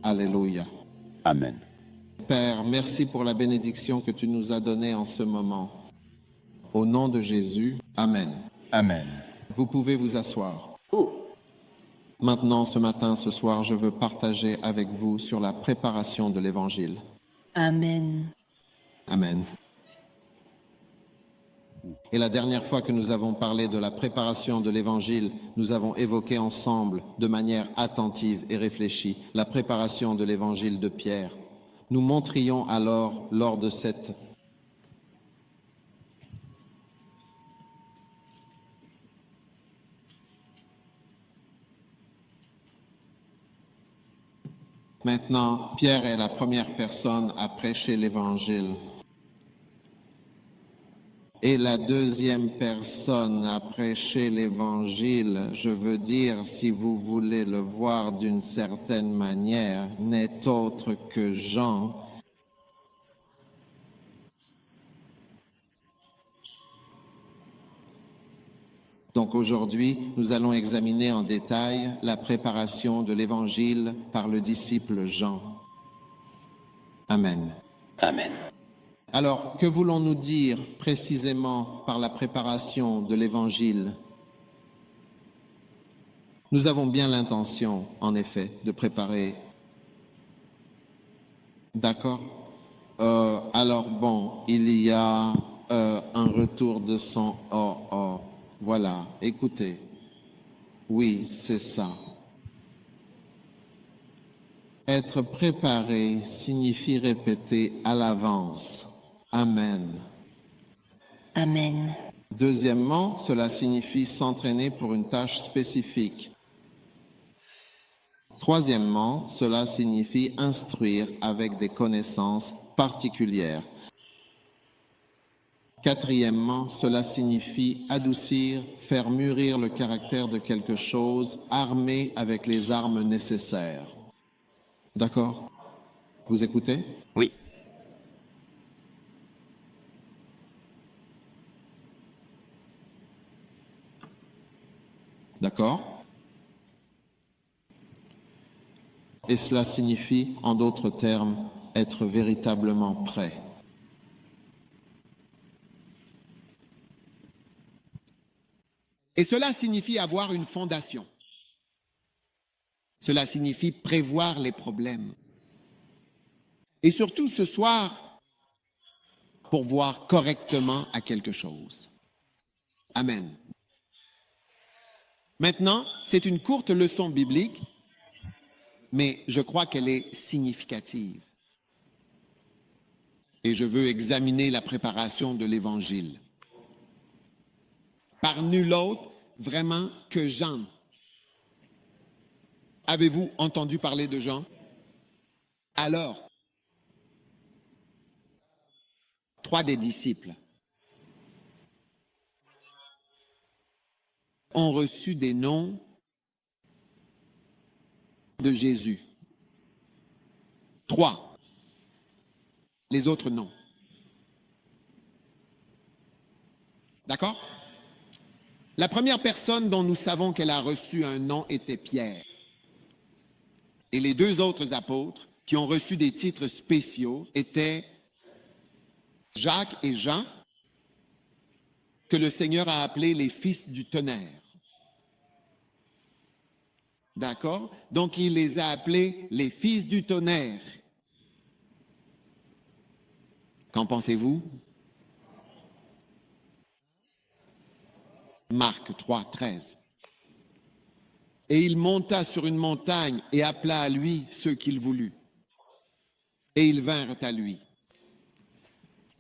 Alléluia. Amen. Père, merci pour la bénédiction que tu nous as donnée en ce moment. Au nom de Jésus, Amen. Amen. Vous pouvez vous asseoir. Maintenant, ce matin, ce soir, je veux partager avec vous sur la préparation de l'Évangile. Amen. Amen. Et la dernière fois que nous avons parlé de la préparation de l'Évangile, nous avons évoqué ensemble, de manière attentive et réfléchie, la préparation de l'Évangile de Pierre. Nous montrions alors, lors de cette Maintenant, Pierre est la première personne à prêcher l'Évangile. Et la deuxième personne à prêcher l'Évangile, je veux dire, si vous voulez le voir d'une certaine manière, n'est autre que Jean. Donc aujourd'hui, nous allons examiner en détail la préparation de l'Évangile par le disciple Jean. Amen. Amen. Alors, que voulons-nous dire précisément par la préparation de l'Évangile? Nous avons bien l'intention, en effet, de préparer. D'accord? Alors bon, il y a un retour de son oh. Voilà, écoutez. Oui, c'est ça. Être préparé signifie répéter à l'avance. Amen. Amen. Deuxièmement, cela signifie s'entraîner pour une tâche spécifique. Troisièmement, cela signifie instruire avec des connaissances particulières. Quatrièmement, cela signifie adoucir, faire mûrir le caractère de quelque chose, armé avec les armes nécessaires. D'accord? Vous écoutez? Oui. D'accord? Et cela signifie, en d'autres termes, être véritablement prêt. Et cela signifie avoir une fondation. Cela signifie prévoir les problèmes. Et surtout ce soir, pourvoir correctement à quelque chose. Amen. Maintenant, c'est une courte leçon biblique, mais je crois qu'elle est significative. Et je veux examiner la préparation de l'Évangile. Par nul autre, vraiment, que Jean. Avez-vous entendu parler de Jean? Alors, 3 des disciples ont reçu des noms de Jésus. 3. Les autres non. D'accord? La première personne dont nous savons qu'elle a reçu un nom était Pierre. Et les 2 autres apôtres qui ont reçu des titres spéciaux étaient Jacques et Jean, que le Seigneur a appelés les fils du tonnerre. D'accord? Donc, il les a appelés les fils du tonnerre. Qu'en pensez-vous? Marc 3, 13. Et il monta sur une montagne et appela à lui ceux qu'il voulut. Et ils vinrent à lui.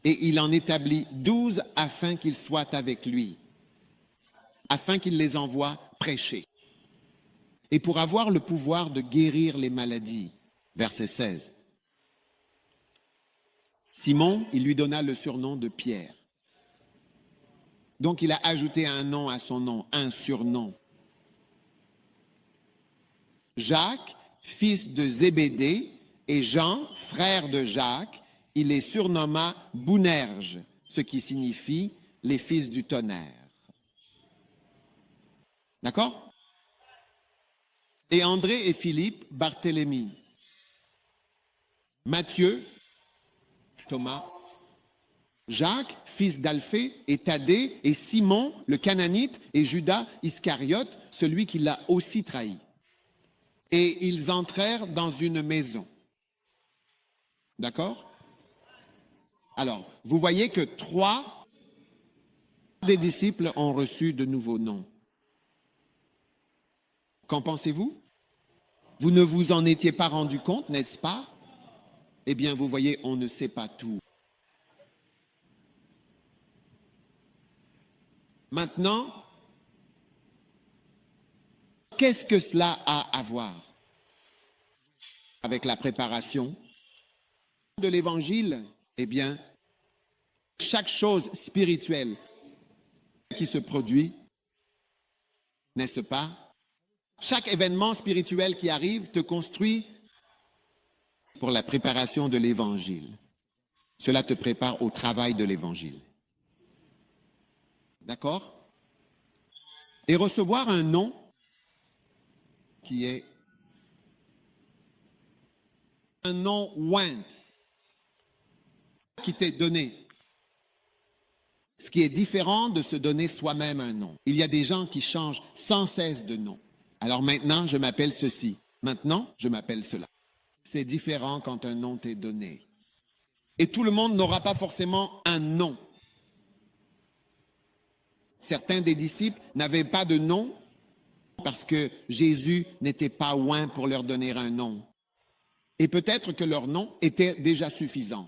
Et il en établit 12 afin qu'ils soient avec lui, afin qu'il les envoie prêcher. Et pour avoir le pouvoir de guérir les maladies. Verset 16. Simon, il lui donna le surnom de Pierre. Donc il a ajouté un nom à son nom, un surnom. Jacques, fils de Zébédée, et Jean, frère de Jacques, il les surnomma Boanerges, ce qui signifie les fils du tonnerre. D'accord? Et André et Philippe, Barthélemy. Matthieu, Thomas, Jacques, fils d'Alphée, et Thaddée, et Simon, le Cananite, et Judas Iscariote, celui qui l'a aussi trahi. Et ils entrèrent dans une maison. D'accord? Alors, vous voyez que 3 des disciples ont reçu de nouveaux noms. Qu'en pensez-vous? Vous ne vous en étiez pas rendu compte, n'est-ce pas? Eh bien, vous voyez, on ne sait pas tout. Maintenant, qu'est-ce que cela a à voir avec la préparation de l'Évangile? Eh bien, chaque chose spirituelle qui se produit, n'est-ce pas? Chaque événement spirituel qui arrive te construit pour la préparation de l'Évangile. Cela te prépare au travail de l'Évangile. D'accord? Et recevoir un nom qui est un nom oint qui t'est donné. Ce qui est différent de se donner soi-même un nom. Il y a des gens qui changent sans cesse de nom. Alors maintenant, je m'appelle ceci. Maintenant, je m'appelle cela. C'est différent quand un nom t'est donné. Et tout le monde n'aura pas forcément un nom. Certains des disciples n'avaient pas de nom parce que Jésus n'était pas oint pour leur donner un nom. Et peut-être que leur nom était déjà suffisant.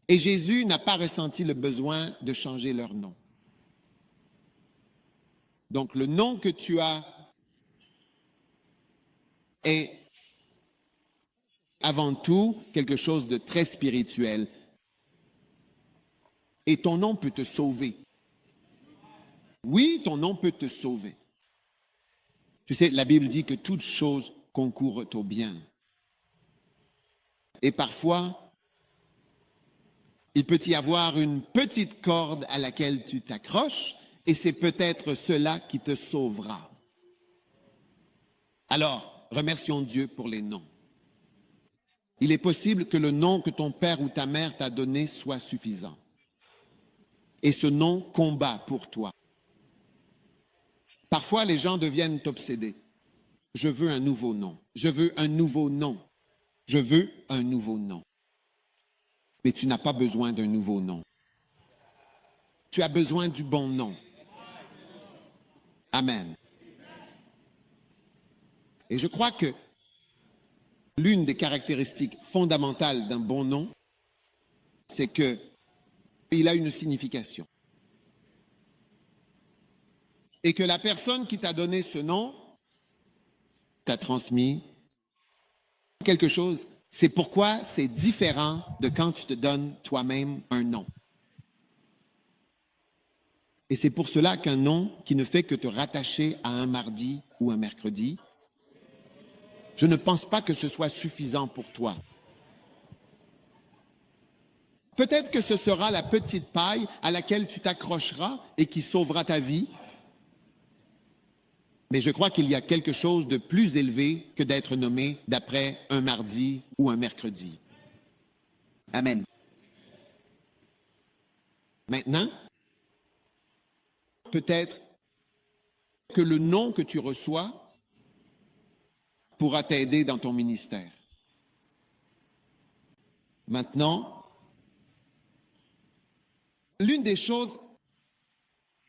Et Jésus n'a pas ressenti le besoin de changer leur nom. Donc le nom que tu as est avant tout quelque chose de très spirituel. Et ton nom peut te sauver. Oui, ton nom peut te sauver. Tu sais, la Bible dit que toutes choses concourent au bien. Et parfois, il peut y avoir une petite corde à laquelle tu t'accroches, et c'est peut-être cela qui te sauvera. Alors, remercions Dieu pour les noms. Il est possible que le nom que ton père ou ta mère t'a donné soit suffisant. Et ce nom combat pour toi. Parfois, les gens deviennent obsédés. Je veux un nouveau nom. Je veux un nouveau nom. Je veux un nouveau nom. Mais tu n'as pas besoin d'un nouveau nom. Tu as besoin du bon nom. Amen. Et je crois que l'une des caractéristiques fondamentales d'un bon nom, c'est qu'il a une signification. Et que la personne qui t'a donné ce nom t'a transmis quelque chose. C'est pourquoi c'est différent de quand tu te donnes toi-même un nom. Et c'est pour cela qu'un nom qui ne fait que te rattacher à un mardi ou un mercredi, je ne pense pas que ce soit suffisant pour toi. Peut-être que ce sera la petite paille à laquelle tu t'accrocheras et qui sauvera ta vie. Mais je crois qu'il y a quelque chose de plus élevé que d'être nommé d'après un mardi ou un mercredi. Amen. Maintenant, peut-être que le nom que tu reçois pourra t'aider dans ton ministère. Maintenant, l'une des choses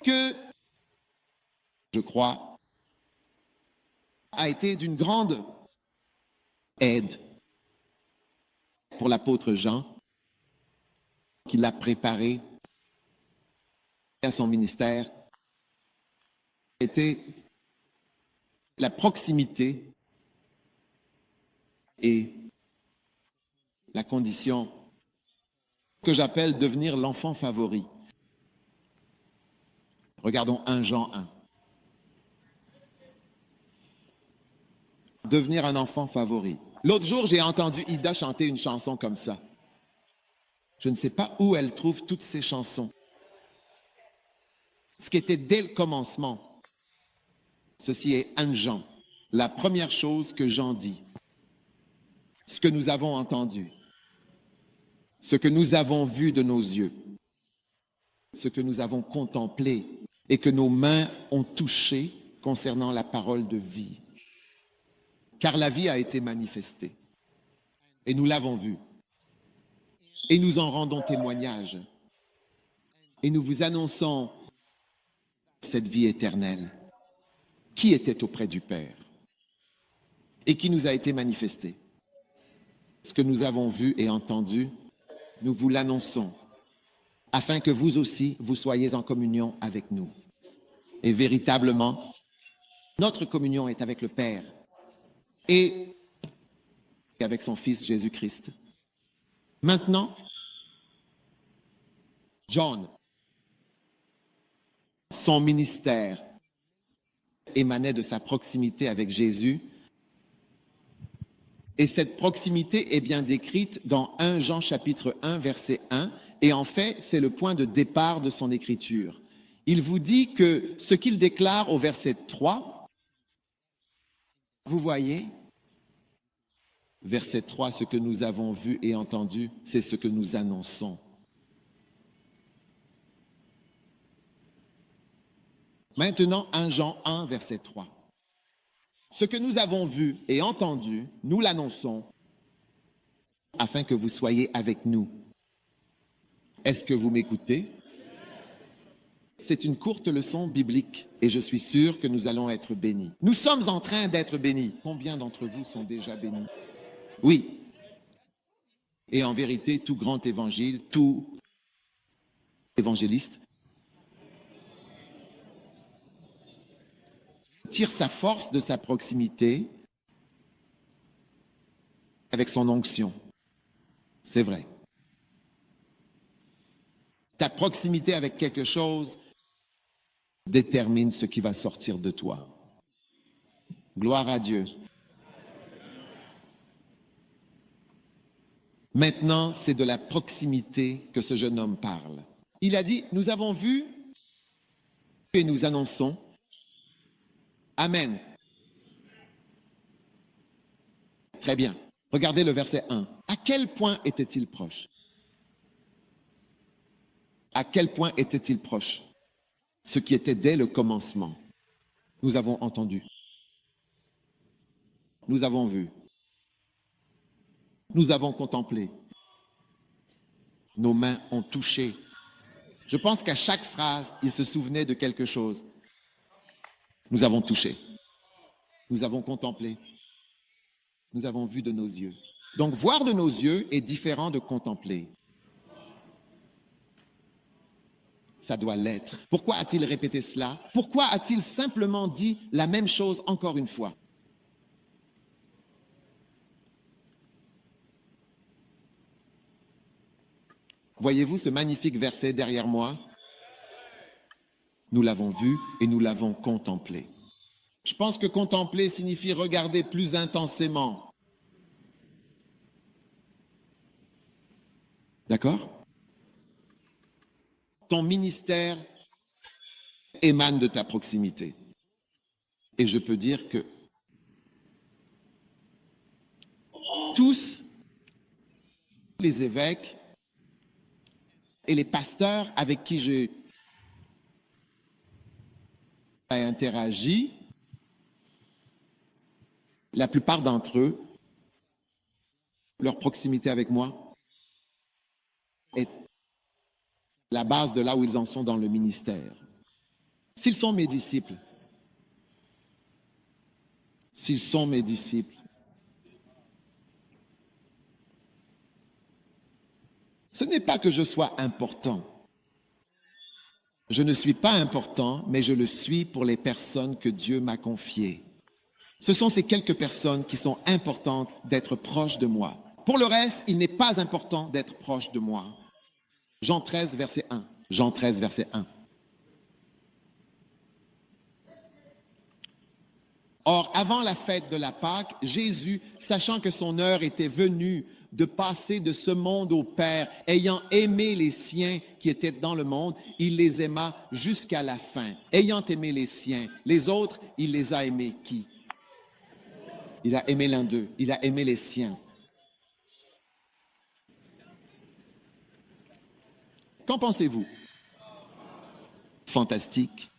que je crois a été d'une grande aide pour l'apôtre Jean, qui l'a préparé à son ministère, était la proximité et la condition que j'appelle devenir l'enfant favori. Regardons 1 Jean 1. Devenir un enfant favori. L'autre jour, j'ai entendu Ida chanter une chanson comme ça. Je ne sais pas où elle trouve toutes ces chansons. Ce qui était dès le commencement. Ceci est 1 Jean. La première chose que Jean dit. ce que nous avons entendu, ce que nous avons vu de nos yeux, ce que nous avons contemplé et que nos mains ont touché concernant la parole de vie. Car la vie a été manifestée et nous l'avons vue et nous en rendons témoignage et nous vous annonçons cette vie éternelle qui était auprès du Père et qui nous a été manifestée. Ce que nous avons vu et entendu, nous vous l'annonçons, afin que vous aussi, vous soyez en communion avec nous. Et véritablement, notre communion est avec le Père et avec son Fils Jésus-Christ. Maintenant, John, son ministère émanait de sa proximité avec Jésus. Et cette proximité est bien décrite dans 1 Jean chapitre 1, verset 1. Et en fait, c'est le point de départ de son écriture. Il vous dit que ce qu'il déclare au verset 3, vous voyez, verset 3, ce que nous avons vu et entendu, c'est ce que nous annonçons. Maintenant, 1 Jean 1, verset 3. Ce que nous avons vu et entendu, nous l'annonçons afin que vous soyez avec nous. Est-ce que vous m'écoutez? C'est une courte leçon biblique et je suis sûr que nous allons être bénis. Nous sommes en train d'être bénis. Combien d'entre vous sont déjà bénis? Oui. Et en vérité, tout grand évangile, tout évangéliste tire sa force de sa proximité avec son onction. C'est vrai. Ta proximité avec quelque chose détermine ce qui va sortir de toi. Gloire à Dieu. Maintenant, c'est de la proximité que ce jeune homme parle. Il a dit, nous avons vu et nous annonçons. Amen. Très bien. Regardez le verset 1. À quel point était-il proche? À quel point était-il proche? Ce qui était dès le commencement. Nous avons entendu. Nous avons vu. Nous avons contemplé. Nos mains ont touché. Je pense qu'à chaque phrase, il se souvenait de quelque chose. Nous avons touché. Nous avons contemplé. Nous avons vu de nos yeux. Donc, voir de nos yeux est différent de contempler. Ça doit l'être. Pourquoi a-t-il répété cela? Pourquoi a-t-il simplement dit la même chose encore une fois? Voyez-vous ce magnifique verset derrière moi? Nous l'avons vu et nous l'avons contemplé. Je pense que contempler signifie regarder plus intensément. D'accord? Ton ministère émane de ta proximité. Et je peux dire que tous les évêques et les pasteurs avec qui j'ai interagi, la plupart d'entre eux, leur proximité avec moi est la base de là où ils en sont dans le ministère. S'ils sont mes disciples, ce n'est pas que je sois important. Je ne suis pas important, mais je le suis pour les personnes que Dieu m'a confiées. Ce sont ces quelques personnes qui sont importantes d'être proches de moi. Pour le reste, il n'est pas important d'être proche de moi. Jean 13, verset 1. Jean 13, verset 1. Or, avant la fête de la Pâque, Jésus, sachant que son heure était venue de passer de ce monde au Père, ayant aimé les siens qui étaient dans le monde, il les aima jusqu'à la fin. Ayant aimé les siens, les autres, il les a aimés qui? Il a aimé l'un d'eux, il a aimé les siens. Qu'en pensez-vous? Fantastique.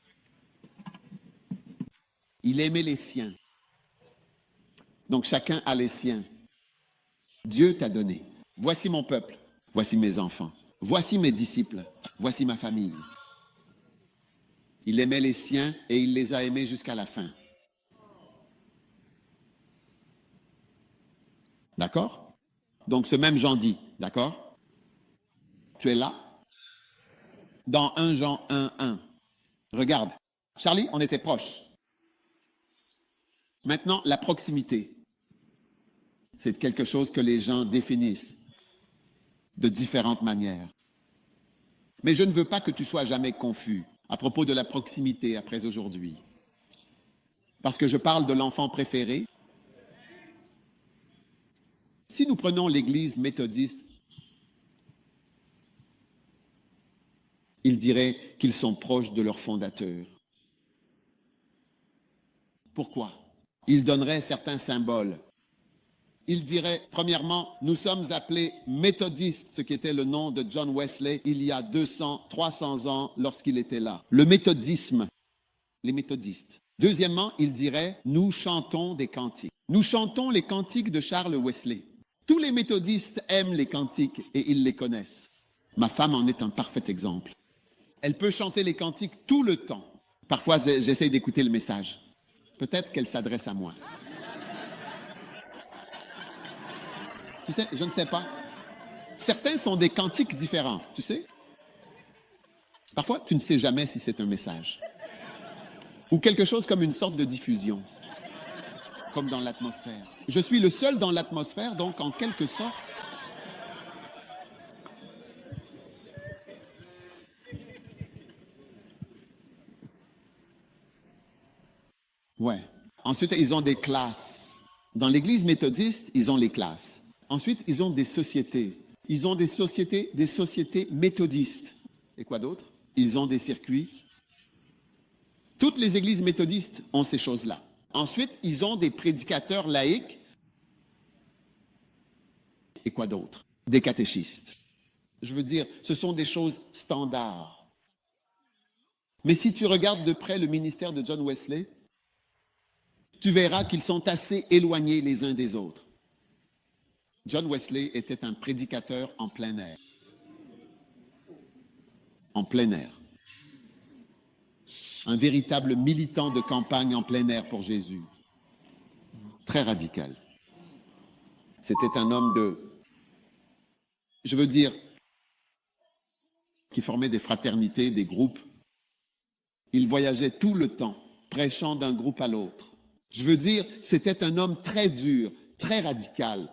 Il aimait les siens. Donc chacun a les siens. Dieu t'a donné. Voici mon peuple, voici mes enfants, voici mes disciples, voici ma famille. Il aimait les siens et il les a aimés jusqu'à la fin. D'accord? Donc ce même Jean dit, d'accord? Tu es là? Dans 1 Jean 1:1. Regarde, Charlie, on était proches. Maintenant, la proximité. C'est quelque chose que les gens définissent de différentes manières. Mais je ne veux pas que tu sois jamais confus à propos de la proximité après aujourd'hui. Parce que je parle de l'enfant préféré. Si nous prenons l'Église méthodiste, ils diraient qu'ils sont proches de leur fondateur. Pourquoi? Ils donneraient certains symboles. Ils diraient, premièrement, nous sommes appelés méthodistes, ce qui était le nom de John Wesley il y a 200, 300 ans lorsqu'il était là. Le méthodisme, les méthodistes. Deuxièmement, ils diraient, nous chantons des cantiques. Nous chantons les cantiques de Charles Wesley. Tous les méthodistes aiment les cantiques et ils les connaissent. Ma femme en est un parfait exemple. Elle peut chanter les cantiques tout le temps. Parfois, j'essaie d'écouter le message. Peut-être qu'elle s'adresse à moi. Tu sais, je ne sais pas. Certains sont des cantiques différents, tu sais. Parfois, tu ne sais jamais si c'est un message. Ou quelque chose comme une sorte de diffusion. Comme dans l'atmosphère. Je suis le seul dans l'atmosphère, donc en quelque sorte... Ouais. Ensuite, ils ont des classes. Dans l'église méthodiste, ils ont les classes. Ensuite, ils ont des sociétés. Ils ont des sociétés méthodistes. Et quoi d'autre? Ils ont des circuits. Toutes les églises méthodistes ont ces choses-là. Ensuite, ils ont des prédicateurs laïcs. Et quoi d'autre? Des catéchistes. Je veux dire, ce sont des choses standards. Mais si tu regardes de près le ministère de John Wesley, tu verras qu'ils sont assez éloignés les uns des autres. John Wesley était un prédicateur en plein air. En plein air. Un véritable militant de campagne en plein air pour Jésus. Très radical. C'était un homme je veux dire, qui formait des fraternités, des groupes. Il voyageait tout le temps, prêchant d'un groupe à l'autre. Je veux dire, c'était un homme très dur, très radical.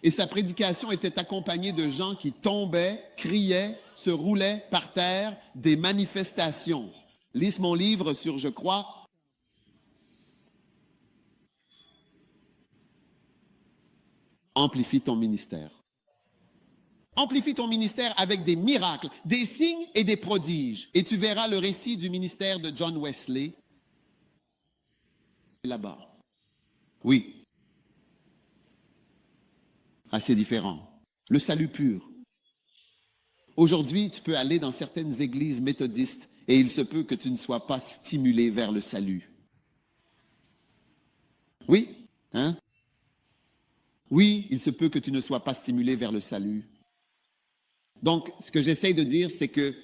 Et sa prédication était accompagnée de gens qui tombaient, criaient, se roulaient par terre, des manifestations. Lise mon livre sur, je crois, Amplifie ton ministère. Amplifie ton ministère avec des miracles, des signes et des prodiges. Et tu verras le récit du ministère de John Wesley là-bas. Oui. Assez différent. Le salut pur. Aujourd'hui, tu peux aller dans certaines églises méthodistes et il se peut que tu ne sois pas stimulé vers le salut. Oui, hein? Oui, il se peut que tu ne sois pas stimulé vers le salut. Donc, ce que j'essaie de dire, c'est que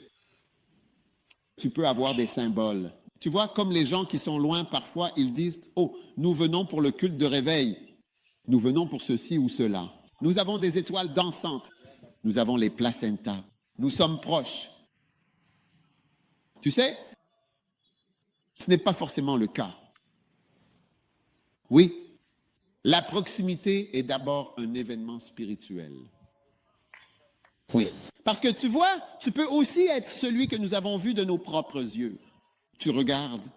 tu peux avoir des symboles. Tu vois, comme les gens qui sont loin, parfois, ils disent « Oh, nous venons pour le culte de réveil. Nous venons pour ceci ou cela. Nous avons des étoiles dansantes. Nous avons les placentas. Nous sommes proches. » Tu sais, ce n'est pas forcément le cas. Oui, la proximité est d'abord un événement spirituel. Oui. Parce que tu vois, tu peux aussi être celui que nous avons vu de nos propres yeux. Tu regardes,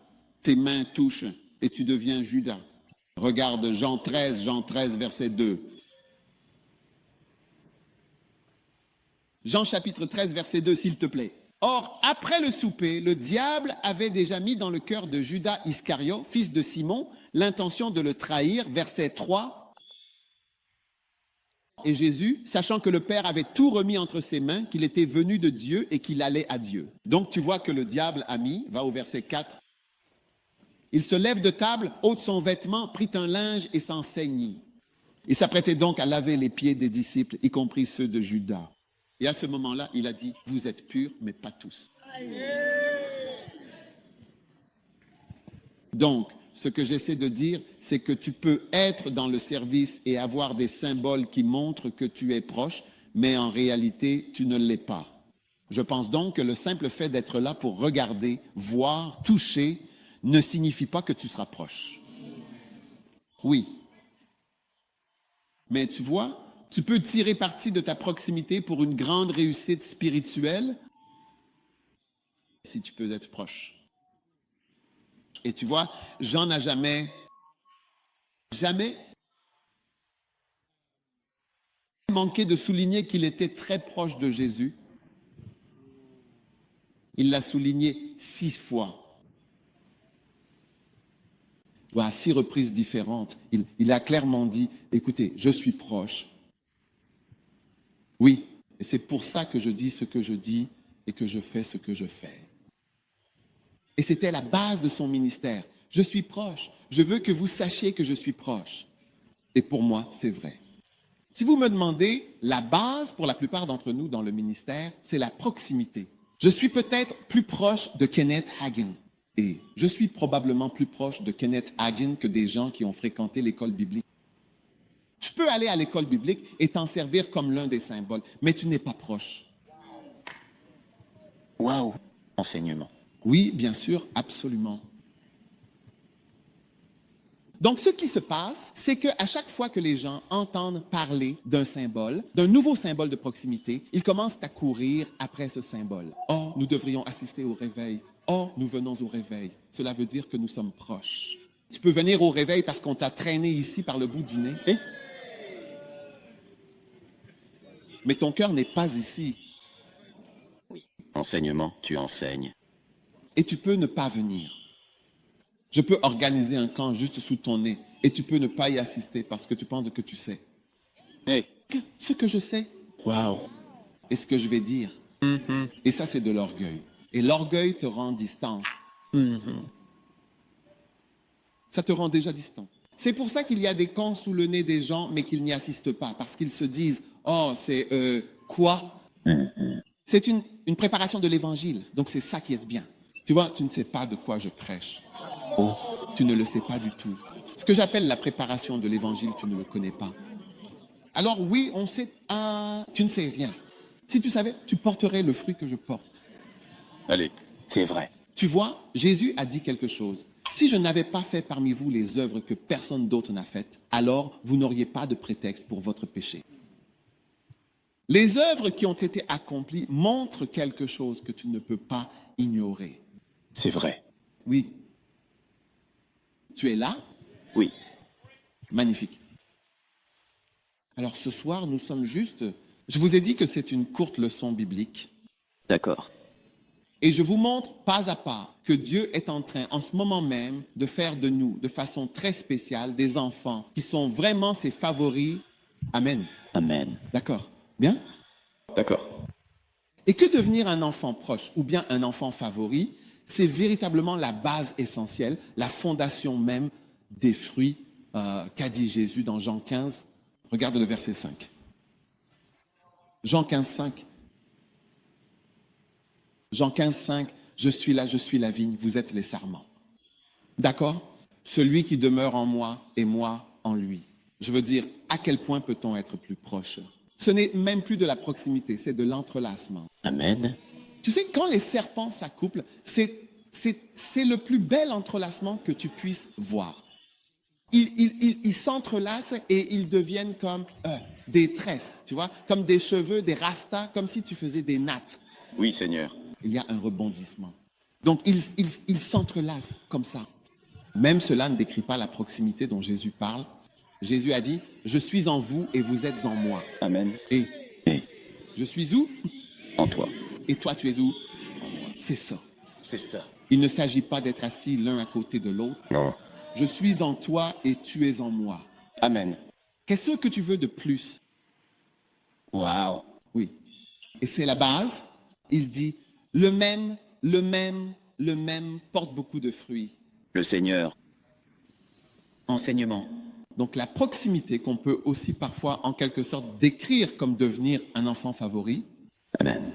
tes mains touchent et tu deviens Judas. Regarde Jean 13, verset 2. Jean chapitre 13, verset 2, s'il te plaît. Or, après le souper, le diable avait déjà mis dans le cœur de Judas Iscariote, fils de Simon, l'intention de le trahir. Verset 3. Et Jésus, sachant que le Père avait tout remis entre ses mains, qu'il était venu de Dieu et qu'il allait à Dieu. Donc tu vois que le diable a mis, va au verset 4, il se lève de table, ôte son vêtement, prit un linge et s'en ceignit. Il s'apprêtait donc à laver les pieds des disciples, y compris ceux de Judas. Et à ce moment-là, il a dit, vous êtes purs, mais pas tous. Donc, ce que j'essaie de dire, c'est que tu peux être dans le service et avoir des symboles qui montrent que tu es proche, mais en réalité, tu ne l'es pas. Je pense donc que le simple fait d'être là pour regarder, voir, toucher, ne signifie pas que tu seras proche. Oui. Mais tu vois, tu peux tirer parti de ta proximité pour une grande réussite spirituelle si tu peux être proche. Et tu vois, Jean n'a jamais manqué de souligner qu'il était très proche de Jésus. Il l'a souligné 6 fois. Ou à 6 reprises différentes. Il a clairement dit, écoutez, je suis proche. Oui, et c'est pour ça que je dis ce que je dis et que je fais ce que je fais. Et c'était la base de son ministère. Je suis proche. Je veux que vous sachiez que je suis proche. Et pour moi, c'est vrai. Si vous me demandez, la base pour la plupart d'entre nous dans le ministère, c'est la proximité. Je suis peut-être plus proche de Kenneth Hagin. Et je suis probablement plus proche de Kenneth Hagin que des gens qui ont fréquenté l'école biblique. Tu peux aller à l'école biblique et t'en servir comme l'un des symboles, mais tu n'es pas proche. Waouh! Enseignement. Oui, bien sûr, absolument. Donc, ce qui se passe, c'est qu'à chaque fois que les gens entendent parler d'un symbole, d'un nouveau symbole de proximité, ils commencent à courir après ce symbole. Oh, nous devrions assister au réveil. Oh, nous venons au réveil. Cela veut dire que nous sommes proches. Tu peux venir au réveil parce qu'on t'a traîné ici par le bout du nez. Mais ton cœur n'est pas ici. Enseignement, tu enseignes. Et tu peux ne pas venir. Je peux organiser un camp juste sous ton nez et tu peux ne pas y assister parce que tu penses que tu sais. Hey. Ce que je sais Waouh! et ce que je vais dire. Et ça, c'est de l'orgueil. Et l'orgueil te rend distant. Ça te rend déjà distant. C'est pour ça qu'il y a des camps sous le nez des gens, mais qu'ils n'y assistent pas, parce qu'ils se disent, oh, c'est quoi? C'est une préparation de l'évangile, donc c'est ça qui est bien. Tu vois, tu ne sais pas de quoi je prêche. Oh. Tu ne le sais pas du tout. Ce que j'appelle la préparation de l'évangile, tu ne le connais pas. Alors oui, on sait, tu ne sais rien. Si tu savais, tu porterais le fruit que je porte. Allez, c'est vrai. Tu vois, Jésus a dit quelque chose. Si je n'avais pas fait parmi vous les œuvres que personne d'autre n'a faites, alors vous n'auriez pas de prétexte pour votre péché. Les œuvres qui ont été accomplies montrent quelque chose que tu ne peux pas ignorer. C'est vrai. Oui. Tu es là? Oui. Magnifique. Alors ce soir, nous sommes juste... Je vous ai dit que c'est une courte leçon biblique. D'accord. Et je vous montre pas à pas que Dieu est en train, en ce moment même, de faire de nous, de façon très spéciale, des enfants qui sont vraiment ses favoris. Amen. Amen. D'accord. Bien? D'accord. Et que devenir un enfant proche ou bien un enfant favori, c'est véritablement la base essentielle, la fondation même des fruits qu'a dit Jésus dans Jean 15. Regarde le verset 5. Jean 15, 5. Jean 15, 5. Je suis là, je suis la vigne, vous êtes les sarments. D'accord? Celui qui demeure en moi et moi en lui. Je veux dire, à quel point peut-on être plus proche? Ce n'est même plus de la proximité, c'est de l'entrelacement. Amen. Tu sais, quand les serpents s'accouplent, c'est le plus bel entrelacement que tu puisses voir. Ils s'entrelacent et ils deviennent comme des tresses, tu vois, comme des cheveux, des rastas, comme si tu faisais des nattes. Oui, Seigneur. Il y a un rebondissement. Donc, ils s'entrelacent comme ça. Même cela ne décrit pas la proximité dont Jésus parle. Jésus a dit, je suis en vous et vous êtes en moi. Amen. Et je suis où? En toi. Et toi, tu es où? C'est ça. C'est ça. Il ne s'agit pas d'être assis l'un à côté de l'autre. Non. Je suis en toi et tu es en moi. Amen. Qu'est-ce que tu veux de plus? Waouh. Oui. Et c'est la base. Il dit, le même porte beaucoup de fruits. Le Seigneur. Enseignement. Donc la proximité qu'on peut aussi parfois en quelque sorte décrire comme devenir un enfant favori. Amen.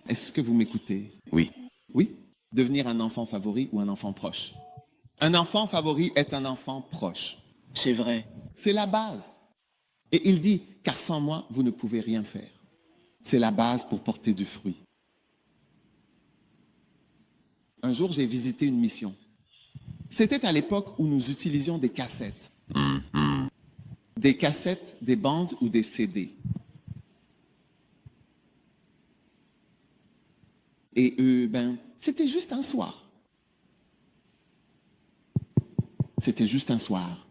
Est-ce que vous m'écoutez? Oui. Oui. Devenir un enfant favori ou un enfant proche. Un enfant favori est un enfant proche. C'est vrai. C'est la base. Et il dit, car sans moi, vous ne pouvez rien faire. C'est la base pour porter du fruit. Un jour, j'ai visité une mission. C'était à l'époque où nous utilisions des cassettes. Des cassettes, des bandes ou des CD. Et c'était juste un soir. C'était juste un soir.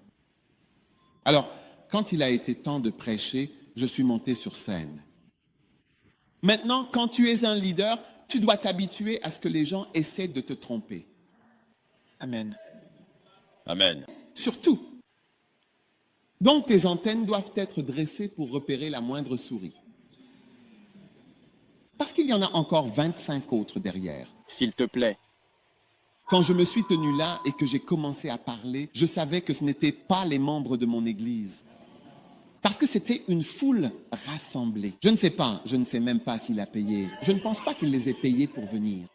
Alors, quand il a été temps de prêcher, je suis monté sur scène. Maintenant, quand tu es un leader, tu dois t'habituer à ce que les gens essaient de te tromper. Amen. Amen. Surtout. Donc, tes antennes doivent être dressées pour repérer la moindre souris. Parce qu'il y en a encore 25 autres derrière. S'il te plaît. Quand je me suis tenu là et que j'ai commencé à parler, je savais que ce n'étaient pas les membres de mon église. Parce que c'était une foule rassemblée. Je ne sais pas, je ne sais même pas s'il a payé. Je ne pense pas qu'il les ait payés pour venir.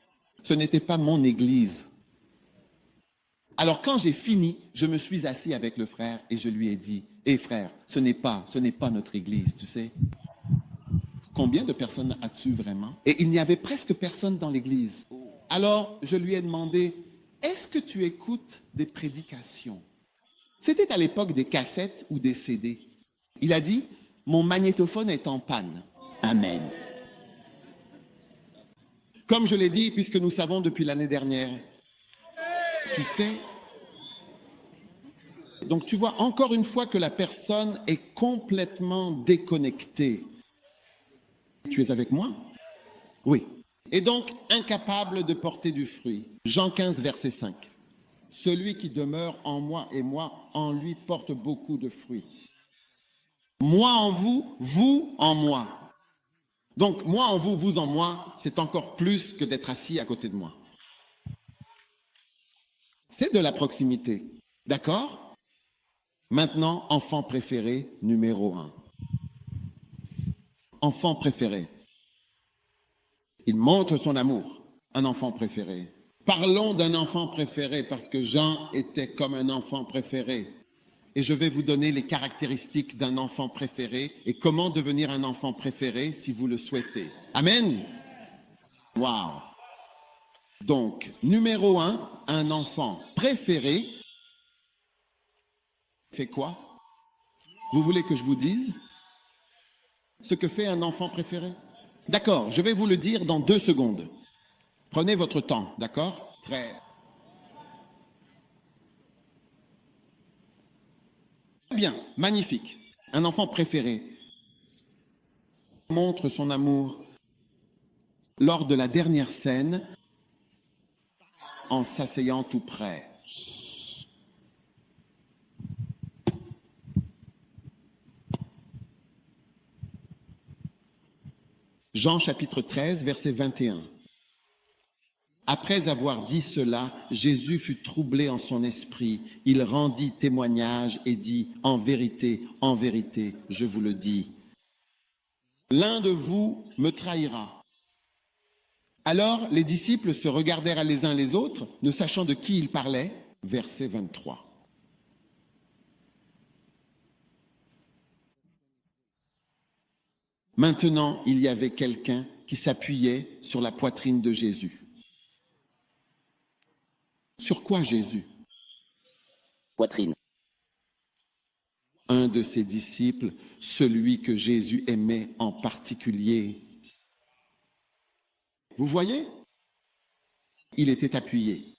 Ce n'était pas mon église. Alors quand j'ai fini, je me suis assis avec le frère et je lui ai dit, « Hé frère, ce n'est pas notre église, tu sais. Combien de personnes as-tu vraiment ?» Et il n'y avait presque personne dans l'église. Alors je lui ai demandé, « Est-ce que tu écoutes des prédications ?» C'était à l'époque des cassettes ou des CD. Il a dit, « Mon magnétophone est en panne. » Amen. Comme je l'ai dit, puisque nous savons depuis l'année dernière, tu sais, donc tu vois encore une fois que la personne est complètement déconnectée. Tu es avec moi? Oui. Et donc incapable de porter du fruit. Jean 15, verset 5. Celui qui demeure en moi et moi en lui porte beaucoup de fruits. Moi en vous, vous en moi. Donc moi en vous, vous en moi, c'est encore plus que d'être assis à côté de moi. C'est de la proximité. D'accord? Maintenant, enfant préféré numéro 1. Enfant préféré. Il montre son amour. Un enfant préféré. Parlons d'un enfant préféré parce que Jean était comme un enfant préféré. Et je vais vous donner les caractéristiques d'un enfant préféré et comment devenir un enfant préféré si vous le souhaitez. Amen. Wow. Donc, numéro 1, un enfant préféré fait quoi? Vous voulez que je vous dise ce que fait un enfant préféré? D'accord, je vais vous le dire dans 2 secondes. Prenez votre temps, d'accord? Très bien, magnifique. Un enfant préféré montre son amour lors de la dernière scène en s'asseyant tout près. Jean chapitre 13, verset 21. Après avoir dit cela, Jésus fut troublé en son esprit. Il rendit témoignage et dit, en vérité, je vous le dis, l'un de vous me trahira. Alors les disciples se regardèrent les uns les autres, ne sachant de qui il parlait. Verset 23. Maintenant, il y avait quelqu'un qui s'appuyait sur la poitrine de Jésus. Sur quoi Jésus? Poitrine. Un de ses disciples, celui que Jésus aimait en particulier. Vous voyez? Il était appuyé.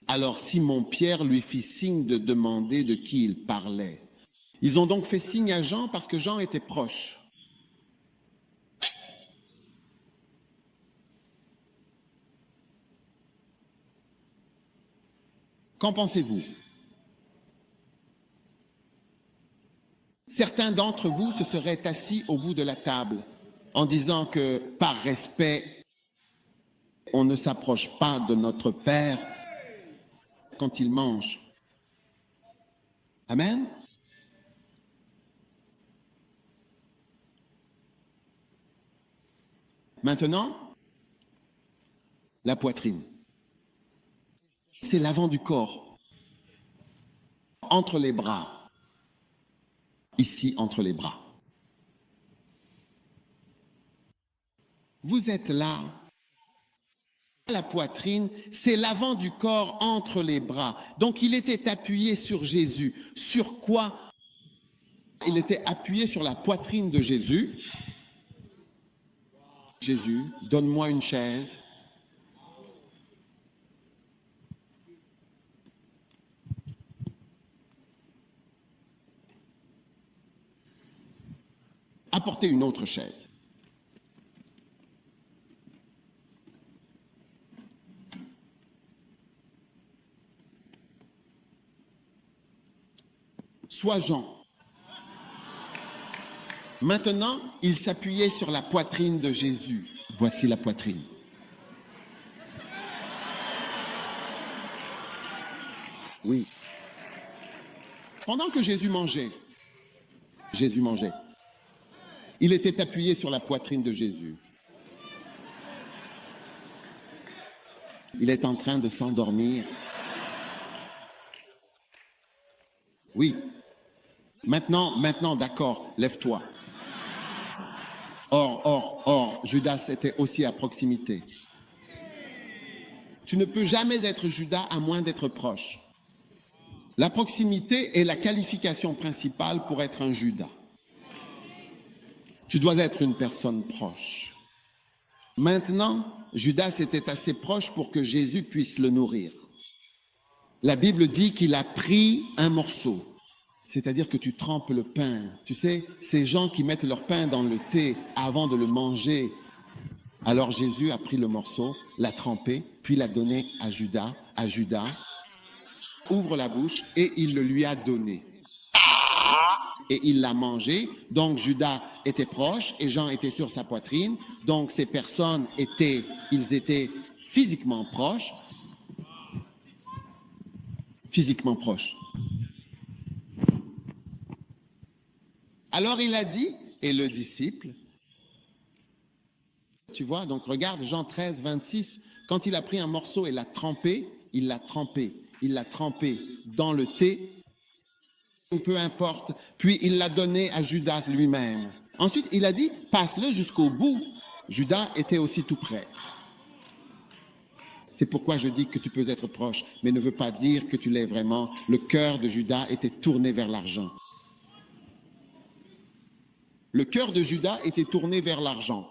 Alors Simon-Pierre lui fit signe de demander de qui il parlait. Ils ont donc fait signe à Jean parce que Jean était proche. Qu'en pensez-vous? Certains d'entre vous se seraient assis au bout de la table en disant que, par respect, on ne s'approche pas de notre Père quand il mange. Amen. Maintenant, la poitrine. C'est l'avant du corps. Entre les bras. Ici, entre les bras. Vous êtes là. La poitrine, c'est l'avant du corps entre les bras. Donc, il était appuyé sur Jésus. Sur quoi? Il était appuyé sur la poitrine de Jésus. Jésus, donne-moi une chaise. Apportez une autre chaise. Sois Jean. Maintenant, il s'appuyait sur la poitrine de Jésus. Voici la poitrine. Oui. Pendant que Jésus mangeait, il était appuyé sur la poitrine de Jésus. Il est en train de s'endormir. Oui. Maintenant, d'accord, lève-toi. Or, Judas était aussi à proximité. Tu ne peux jamais être Judas à moins d'être proche. La proximité est la qualification principale pour être un Judas. Tu dois être une personne proche. Maintenant, Judas était assez proche pour que Jésus puisse le nourrir. La Bible dit qu'il a pris un morceau. C'est-à-dire que tu trempes le pain. Tu sais, ces gens qui mettent leur pain dans le thé avant de le manger. Alors Jésus a pris le morceau, l'a trempé, puis l'a donné à Judas. Ouvre la bouche et il le lui a donné. Et il l'a mangé. Donc Judas était proche et Jean était sur sa poitrine. Donc ces personnes étaient physiquement proches. Physiquement proches. Alors il a dit, et le disciple, tu vois, donc regarde Jean 13, 26, quand il a pris un morceau et l'a trempé dans le thé, peu importe, puis il l'a donné à Judas lui-même. Ensuite, il a dit, passe-le jusqu'au bout. Judas était aussi tout près. C'est pourquoi je dis que tu peux être proche, mais ne veut pas dire que tu l'es vraiment. Le cœur de Judas était tourné vers l'argent. Le cœur de Judas était tourné vers l'argent.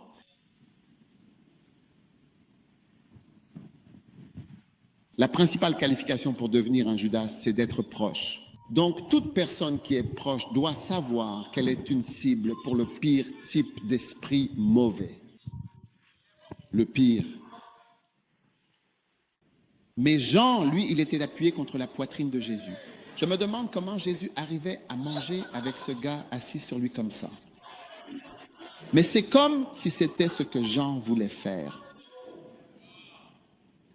La principale qualification pour devenir un Judas, c'est d'être proche. Donc, toute personne qui est proche doit savoir qu'elle est une cible pour le pire type d'esprit mauvais. Le pire. Mais Jean, lui, il était appuyé contre la poitrine de Jésus. Je me demande comment Jésus arrivait à manger avec ce gars assis sur lui comme ça. Mais c'est comme si c'était ce que Jean voulait faire.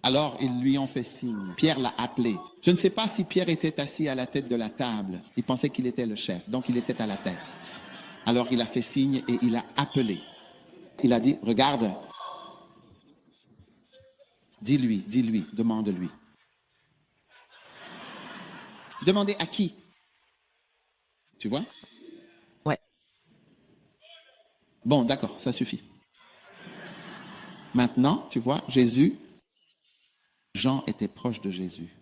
Alors, ils lui ont fait signe. Pierre l'a appelé. Je ne sais pas si Pierre était assis à la tête de la table. Il pensait qu'il était le chef, donc il était à la tête. Alors, il a fait signe et il a appelé. Il a dit, regarde, dis-lui, demande-lui. Demandez à qui? Tu vois? Ouais. Bon, d'accord, ça suffit. Maintenant, tu vois, Jean était proche de Jésus.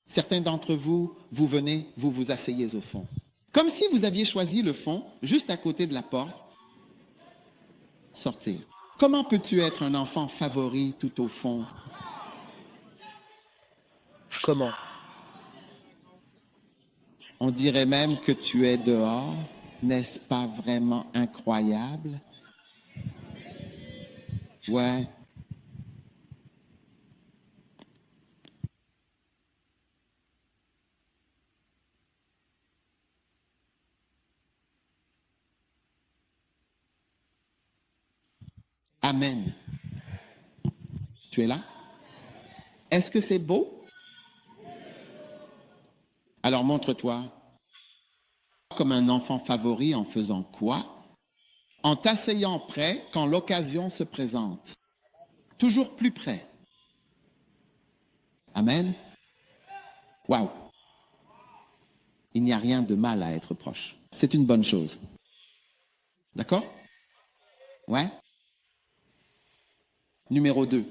Certains d'entre vous, vous venez, vous vous asseyez au fond. Comme si vous aviez choisi le fond, juste à côté de la porte. Sortir. Comment peux-tu être un enfant favori tout au fond? Comment? On dirait même que tu es dehors. N'est-ce pas vraiment incroyable? Ouais. Amen. Tu es là? Est-ce que c'est beau? Alors montre-toi comme un enfant favori en faisant quoi? En t'asseyant près quand l'occasion se présente. Toujours plus près. Amen. Waouh. Il n'y a rien de mal à être proche. C'est une bonne chose. D'accord? Ouais. Numéro 2.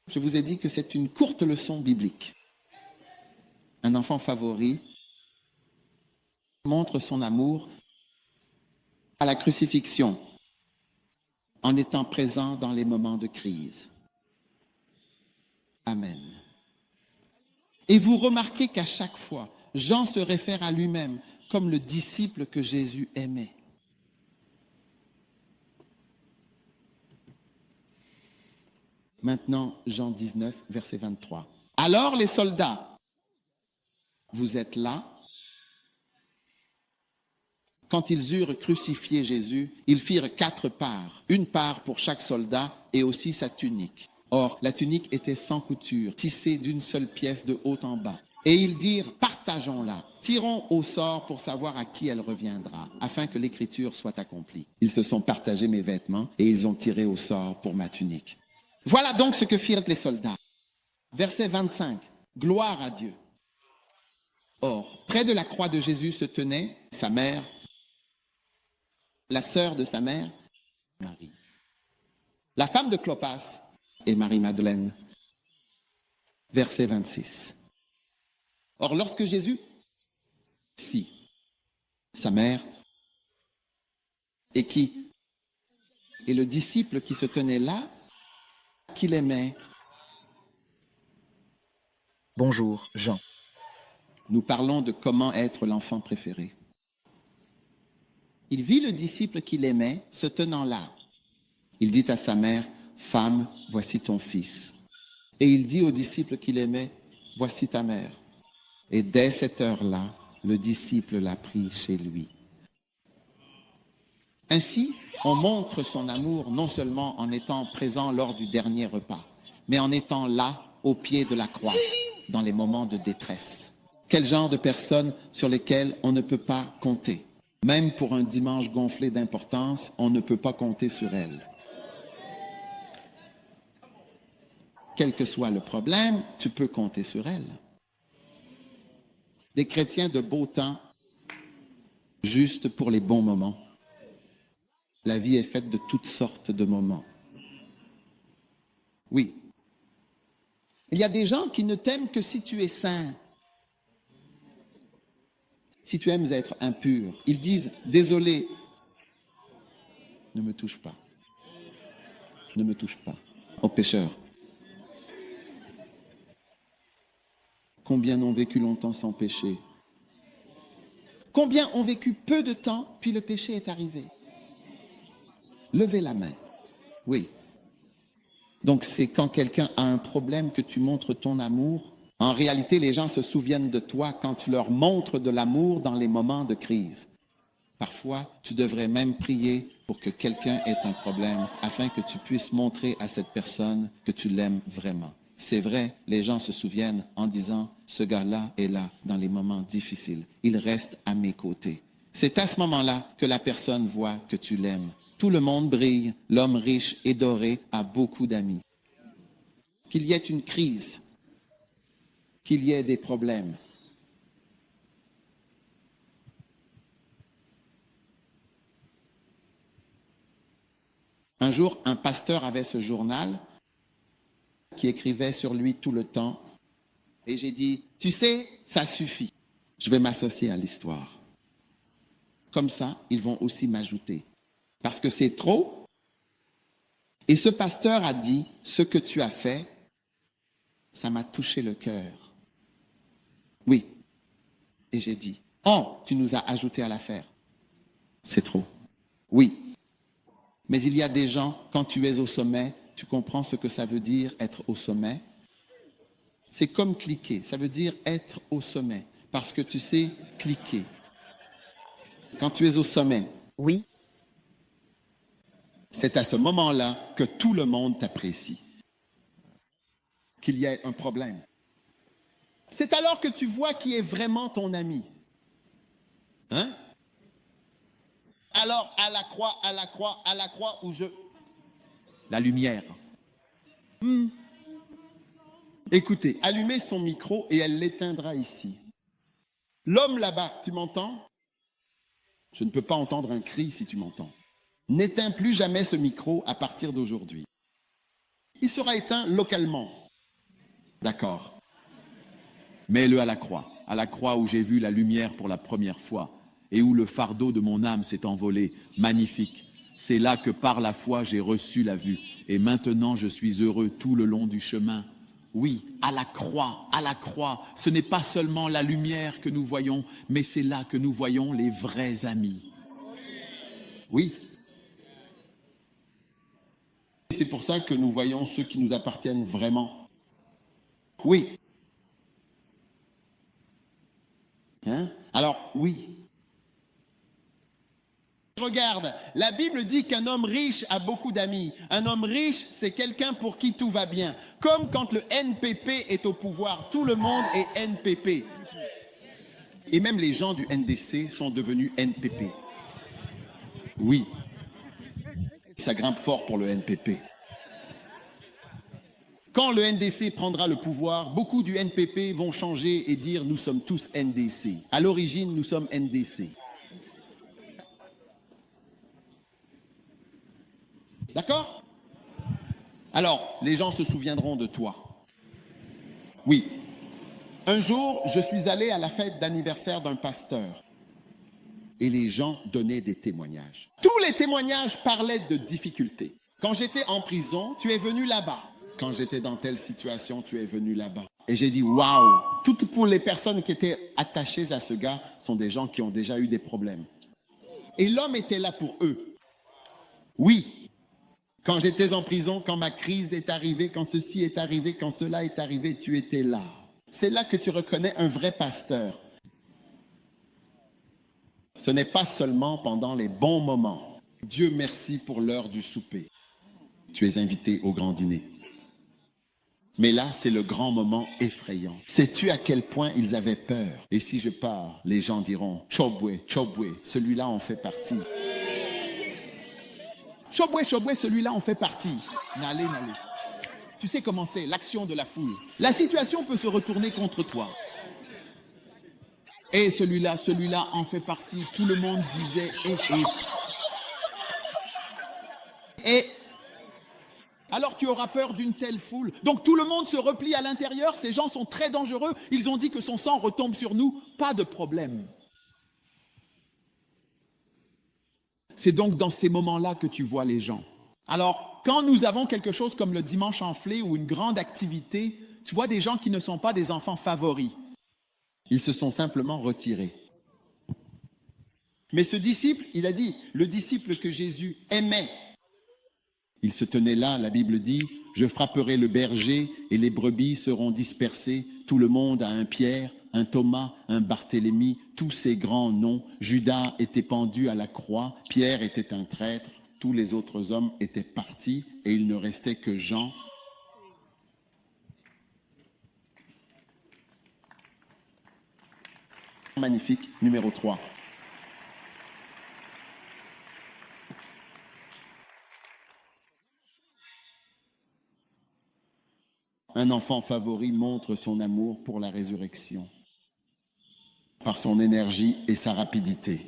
Je vous ai dit que c'est une courte leçon biblique. Un enfant favori montre son amour à la crucifixion en étant présent dans les moments de crise. Amen. Et vous remarquez qu'à chaque fois, Jean se réfère à lui-même comme le disciple que Jésus aimait. Maintenant, Jean 19, verset 23. Alors les soldats, vous êtes là. Quand ils eurent crucifié Jésus, ils firent 4 parts, une part pour chaque soldat et aussi sa tunique. Or, la tunique était sans couture, tissée d'une seule pièce de haut en bas. Et ils dirent, partageons-la, tirons au sort pour savoir à qui elle reviendra, afin que l'écriture soit accomplie. Ils se sont partagés mes vêtements et ils ont tiré au sort pour ma tunique. Voilà donc ce que firent les soldats. Verset 25, gloire à Dieu. Or, près de la croix de Jésus se tenait sa mère, la sœur de sa mère, Marie, la femme de Clopas et Marie-Madeleine. Verset 26. Or, lorsque Jésus, sa mère, et qui est le disciple qui se tenait là, qu'il aimait. Bonjour, Jean. Nous parlons de comment être l'enfant préféré. Il vit le disciple qu'il aimait se tenant là. Il dit à sa mère, « Femme, voici ton fils. » Et il dit au disciple qu'il aimait, « Voici ta mère. » Et dès cette heure-là, le disciple l'a pris chez lui. Ainsi, on montre son amour non seulement en étant présent lors du dernier repas, mais en étant là, au pied de la croix, dans les moments de détresse. Quel genre de personnes sur lesquelles on ne peut pas compter? Même pour un dimanche gonflé d'importance, on ne peut pas compter sur elles. Quel que soit le problème, tu peux compter sur elles. Des chrétiens de beau temps, juste pour les bons moments. La vie est faite de toutes sortes de moments. Oui. Il y a des gens qui ne t'aiment que si tu es saint. Si tu aimes être impur, ils disent « Désolé, ne me touche pas. Ne me touche pas. Ô pécheur. » Combien ont vécu longtemps sans péché? Combien ont vécu peu de temps, puis le péché est arrivé? Levez la main. Oui. Donc c'est quand quelqu'un a un problème que tu montres ton amour. En réalité, les gens se souviennent de toi quand tu leur montres de l'amour dans les moments de crise. Parfois, tu devrais même prier pour que quelqu'un ait un problème afin que tu puisses montrer à cette personne que tu l'aimes vraiment. C'est vrai, les gens se souviennent en disant « Ce gars-là est là dans les moments difficiles. Il reste à mes côtés. » C'est à ce moment-là que la personne voit que tu l'aimes. Tout le monde brille. L'homme riche et doré a beaucoup d'amis. Qu'il y ait une crise, qu'il y ait des problèmes. Un jour, un pasteur avait ce journal qui écrivait sur lui tout le temps. Et j'ai dit, tu sais, ça suffit. Je vais m'associer à l'histoire. Comme ça, ils vont aussi m'ajouter. Parce que c'est trop. Et ce pasteur a dit, ce que tu as fait, ça m'a touché le cœur. Oui. Et j'ai dit, oh, tu nous as ajouté à l'affaire. C'est trop. Oui. Mais il y a des gens, quand tu es au sommet, tu comprends ce que ça veut dire être au sommet. C'est comme cliquer, ça veut dire être au sommet, parce que tu sais cliquer. Quand tu es au sommet, Oui. c'est à ce moment-là que tout le monde t'apprécie. Qu'il y ait un problème. C'est alors que tu vois qui est vraiment ton ami. Hein? Alors, à la croix où je... La lumière. Écoutez, allumez son micro et elle l'éteindra ici. L'homme là-bas, tu m'entends? Je ne peux pas entendre un cri si tu m'entends. N'éteins plus jamais ce micro à partir d'aujourd'hui. Il sera éteint localement. D'accord. Mets-le à la croix où j'ai vu la lumière pour la première fois et où le fardeau de mon âme s'est envolé. Magnifique. C'est là que par la foi j'ai reçu la vue et maintenant je suis heureux tout le long du chemin. Oui, à la croix, ce n'est pas seulement la lumière que nous voyons, mais c'est là que nous voyons les vrais amis. Oui. C'est pour ça que nous voyons ceux qui nous appartiennent vraiment. Oui. Hein? Alors, oui. Regarde, la Bible dit qu'un homme riche a beaucoup d'amis. Un homme riche, c'est quelqu'un pour qui tout va bien. Comme quand le NPP est au pouvoir, tout le monde est NPP. Et même les gens du NDC sont devenus NPP. Oui. Ça grimpe fort pour le NPP. Quand le NDC prendra le pouvoir, beaucoup du NPP vont changer et dire nous sommes tous NDC. À l'origine, nous sommes NDC. D'accord? Alors, les gens se souviendront de toi. Oui. Un jour, je suis allé à la fête d'anniversaire d'un pasteur et les gens donnaient des témoignages. Tous les témoignages parlaient de difficultés. Quand j'étais en prison, tu es venu là-bas. Quand j'étais dans telle situation, tu es venu là-bas. Et j'ai dit, waouh! Toutes pour les personnes qui étaient attachées à ce gars sont des gens qui ont déjà eu des problèmes. Et l'homme était là pour eux. Oui. Quand j'étais en prison, quand ma crise est arrivée, quand ceci est arrivé, quand cela est arrivé, tu étais là. C'est là que tu reconnais un vrai pasteur. Ce n'est pas seulement pendant les bons moments. Dieu merci pour l'heure du souper. Tu es invité au grand dîner. Mais là, c'est le grand moment effrayant. Sais-tu à quel point ils avaient peur? Et si je pars, les gens diront, Chobwe, Chobwe, celui-là en fait partie. Chobwe, Chobwe, celui-là en fait partie. N'allez, n'allez. Tu sais comment c'est, l'action de la foule. La situation peut se retourner contre toi. Et celui-là en fait partie. Tout le monde disait et alors tu auras peur d'une telle foule. Donc tout le monde se replie à l'intérieur. Ces gens sont très dangereux. Ils ont dit que son sang retombe sur nous. Pas de problème. C'est donc dans ces moments-là que tu vois les gens. Alors, quand nous avons quelque chose comme le dimanche enflé ou une grande activité, tu vois des gens qui ne sont pas des enfants favoris. Ils se sont simplement retirés. Mais ce disciple, il a dit, le disciple que Jésus aimait, il se tenait là, la Bible dit, « Je frapperai le berger et les brebis seront dispersées. Tout le monde a un Pierre, un Thomas, un Barthélemy, tous ces grands noms. Judas était pendu à la croix, Pierre était un traître, tous les autres hommes étaient partis et il ne restait que Jean. » Magnifique, numéro 3. Un enfant favori montre son amour pour la résurrection, par son énergie et sa rapidité.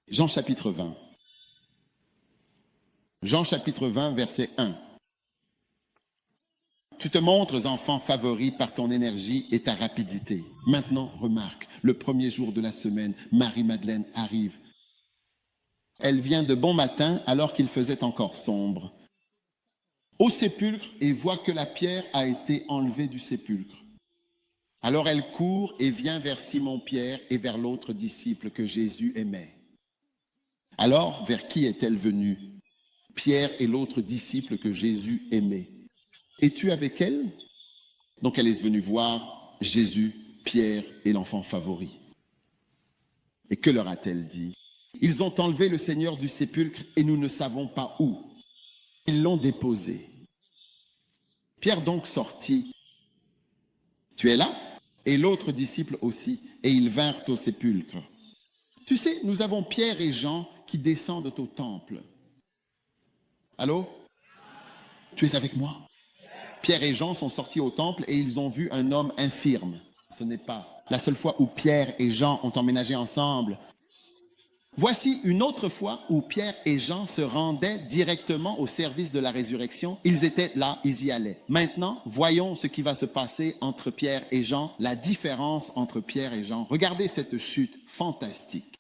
Jean chapitre 20. Jean chapitre 20, verset 1. Tu te montres enfant favori par ton énergie et ta rapidité. Maintenant, remarque, le premier jour de la semaine, Marie-Madeleine arrive. Elle vient de bon matin alors qu'il faisait encore sombre au sépulcre et voit que la pierre a été enlevée du sépulcre. Alors elle court et vient vers Simon-Pierre et vers l'autre disciple que Jésus aimait. Alors, vers qui est-elle venue? Pierre et l'autre disciple que Jésus aimait. Es-tu avec elle? Donc elle est venue voir Jésus, Pierre et l'enfant favori. Et que leur a-t-elle dit? Ils ont enlevé le Seigneur du sépulcre et nous ne savons pas où. Ils l'ont déposé. Pierre donc sortit. Tu es là? Et l'autre disciple aussi. Et ils vinrent au sépulcre. Tu sais, nous avons Pierre et Jean qui descendent au temple. Allô? Tu es avec moi? Pierre et Jean sont sortis au temple et ils ont vu un homme infirme. Ce n'est pas la seule fois où Pierre et Jean ont emménagé ensemble. Voici une autre fois où Pierre et Jean se rendaient directement au service de la résurrection. Ils étaient là, ils y allaient. Maintenant, voyons ce qui va se passer entre Pierre et Jean, la différence entre Pierre et Jean. Regardez cette chute fantastique.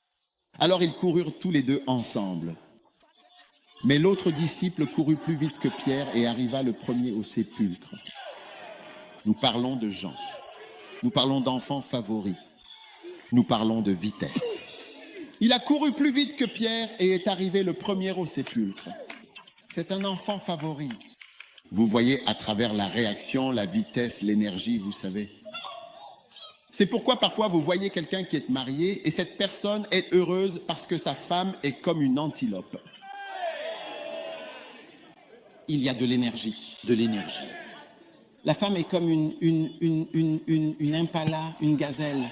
Alors ils coururent tous les deux ensemble. Mais l'autre disciple courut plus vite que Pierre et arriva le premier au sépulcre. Nous parlons de Jean. Nous parlons d'enfants favoris. Nous parlons de vitesse. Il a couru plus vite que Pierre et est arrivé le premier au sépulcre. C'est un enfant favori. Vous voyez à travers la réaction, la vitesse, l'énergie, vous savez. C'est pourquoi parfois vous voyez quelqu'un qui est marié et cette personne est heureuse parce que sa femme est comme une antilope. Il y a de l'énergie. De l'énergie. La femme est comme une impala, une gazelle.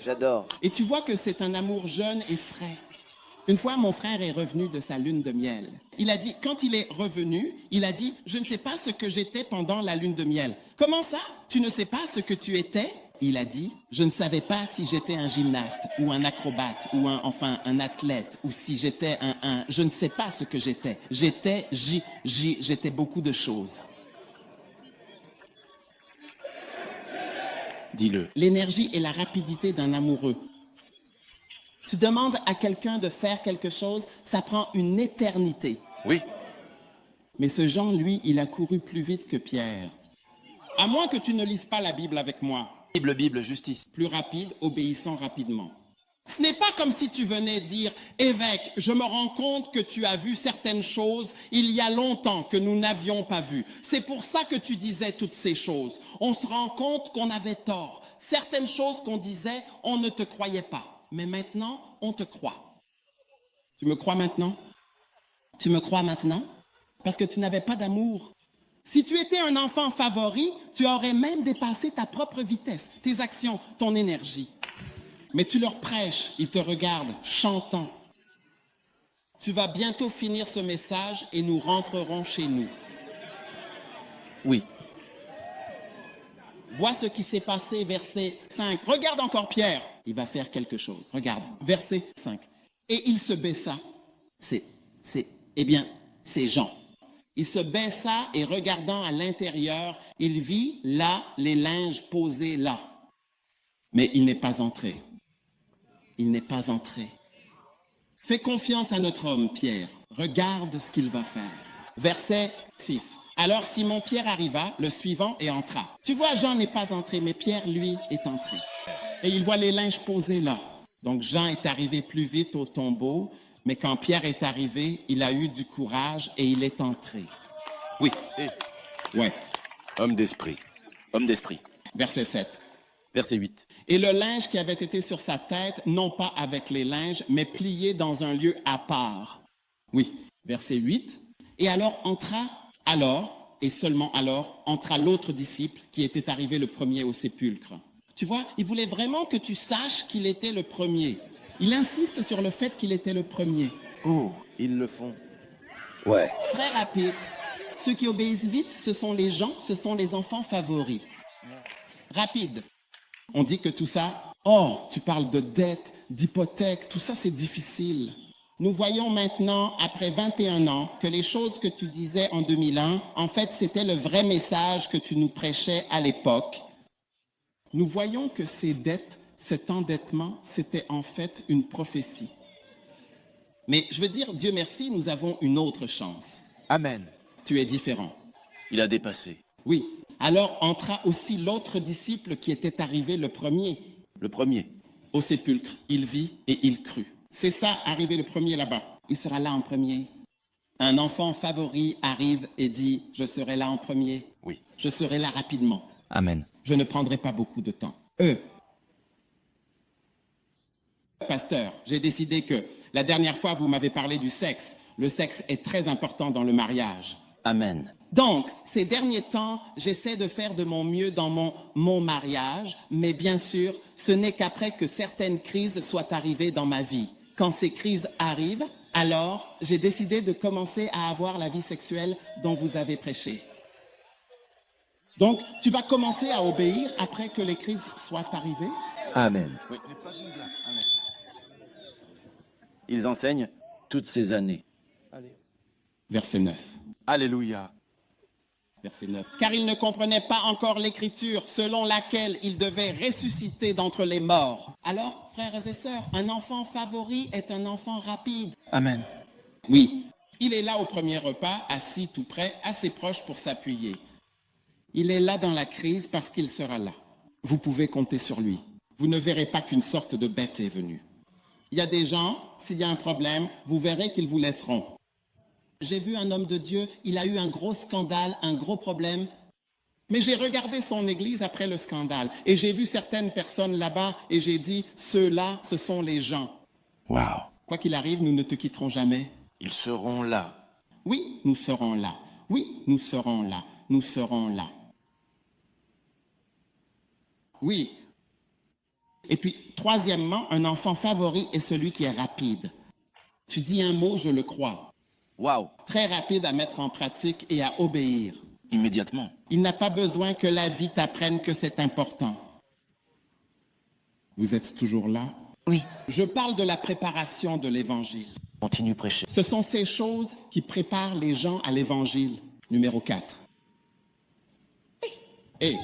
J'adore. Et tu vois que c'est un amour jeune et frais. Une fois, mon frère est revenu de sa lune de miel. Il a dit, quand il est revenu, il a dit, je ne sais pas ce que j'étais pendant la lune de miel. Comment ça? Tu ne sais pas ce que tu étais? Il a dit, je ne savais pas si j'étais un gymnaste ou un acrobate ou un athlète ou si j'étais je ne sais pas ce que j'étais. J'étais beaucoup de choses. Dis-le. L'énergie et la rapidité d'un amoureux. Tu demandes à quelqu'un de faire quelque chose, ça prend une éternité. Oui. Mais ce Jean, lui, il a couru plus vite que Pierre. À moins que tu ne lises pas la Bible avec moi. Bible, justice. Plus rapide, obéissant rapidement. Ce n'est pas comme si tu venais dire, évêque, je me rends compte que tu as vu certaines choses il y a longtemps que nous n'avions pas vues. C'est pour ça que tu disais toutes ces choses. On se rend compte qu'on avait tort. Certaines choses qu'on disait, on ne te croyait pas. Mais maintenant, on te croit. Tu me crois maintenant? Tu me crois maintenant? Parce que tu n'avais pas d'amour. Si tu étais un enfant favori, tu aurais même dépassé ta propre vitesse, tes actions, ton énergie. Mais tu leur prêches, ils te regardent, chantant. Tu vas bientôt finir ce message et nous rentrerons chez nous. Oui. Vois ce qui s'est passé, verset 5. Regarde encore Pierre. Il va faire quelque chose. Regarde, verset 5. Et il se baissa. C'est Jean. Il se baissa et regardant à l'intérieur, il vit là les linges posés là. Mais il n'est pas entré. Il n'est pas entré. Fais confiance à notre homme, Pierre. Regarde ce qu'il va faire. Verset 6. Alors Simon-Pierre arriva, le suivant, et entra. Tu vois, Jean n'est pas entré, mais Pierre, lui, est entré. Et il voit les linges posés là. Donc Jean est arrivé plus vite au tombeau, mais quand Pierre est arrivé, il a eu du courage et il est entré. Oui. Ouais. Homme d'esprit. Homme d'esprit. Verset 7. Verset 8. Et le linge qui avait été sur sa tête, non pas avec les linges, mais plié dans un lieu à part. Oui. Verset 8. Et alors et seulement alors, entra l'autre disciple qui était arrivé le premier au sépulcre. Tu vois, il voulait vraiment que tu saches qu'il était le premier. Il insiste sur le fait qu'il était le premier. Oh, ils le font. Ouais. Très rapide. Ceux qui obéissent vite, ce sont les gens, ce sont les enfants favoris. Rapide. On dit que tout ça, tu parles de dette, d'hypothèque, tout ça c'est difficile. Nous voyons maintenant, après 21 ans, que les choses que tu disais en 2001, en fait, c'était le vrai message que tu nous prêchais à l'époque. Nous voyons que ces dettes, cet endettement, c'était en fait une prophétie. Mais je veux dire, Dieu merci, nous avons une autre chance. Amen. Tu es différent. Il a dépassé. Oui. Alors entra aussi l'autre disciple qui était arrivé le premier. Le premier. Au sépulcre. Il vit et il crut. C'est ça, arrivé le premier là-bas. Il sera là en premier. Un enfant favori arrive et dit, je serai là en premier. Oui. Je serai là rapidement. Amen. Je ne prendrai pas beaucoup de temps. Pasteur, j'ai décidé que la dernière fois, vous m'avez parlé du sexe. Le sexe est très important dans le mariage. Amen. Donc, ces derniers temps, j'essaie de faire de mon mieux dans mon mariage, mais bien sûr, ce n'est qu'après que certaines crises soient arrivées dans ma vie. Quand ces crises arrivent, alors j'ai décidé de commencer à avoir la vie sexuelle dont vous avez prêché. Donc, tu vas commencer à obéir après que les crises soient arrivées? Amen. Ils enseignent toutes ces années. Verset 9. Alléluia. Verset 9. Car ils ne comprenaient pas encore l'écriture selon laquelle ils devaient ressusciter d'entre les morts. Alors, frères et sœurs, un enfant favori est un enfant rapide. Amen. Oui, il est là au premier repas, assis tout près, assez proche pour s'appuyer. Il est là dans la crise parce qu'il sera là. Vous pouvez compter sur lui. Vous ne verrez pas qu'une sorte de bête est venue. Il y a des gens, s'il y a un problème, vous verrez qu'ils vous laisseront. J'ai vu un homme de Dieu, il a eu un gros scandale, un gros problème. Mais j'ai regardé son église après le scandale et j'ai vu certaines personnes là-bas et j'ai dit, ceux-là, ce sont les gens. Wow. Quoi qu'il arrive, nous ne te quitterons jamais. Ils seront là. Oui, nous serons là. Oui, nous serons là. Nous serons là. Oui. Et puis, troisièmement, un enfant favori est celui qui est rapide. Tu dis un mot, je le crois. Waouh. Très rapide à mettre en pratique et à obéir. Immédiatement. Il n'a pas besoin que la vie t'apprenne que c'est important. Vous êtes toujours là? Oui. Je parle de la préparation de l'évangile. Continue prêcher. Ce sont ces choses qui préparent les gens à l'évangile. Numéro 4. Et.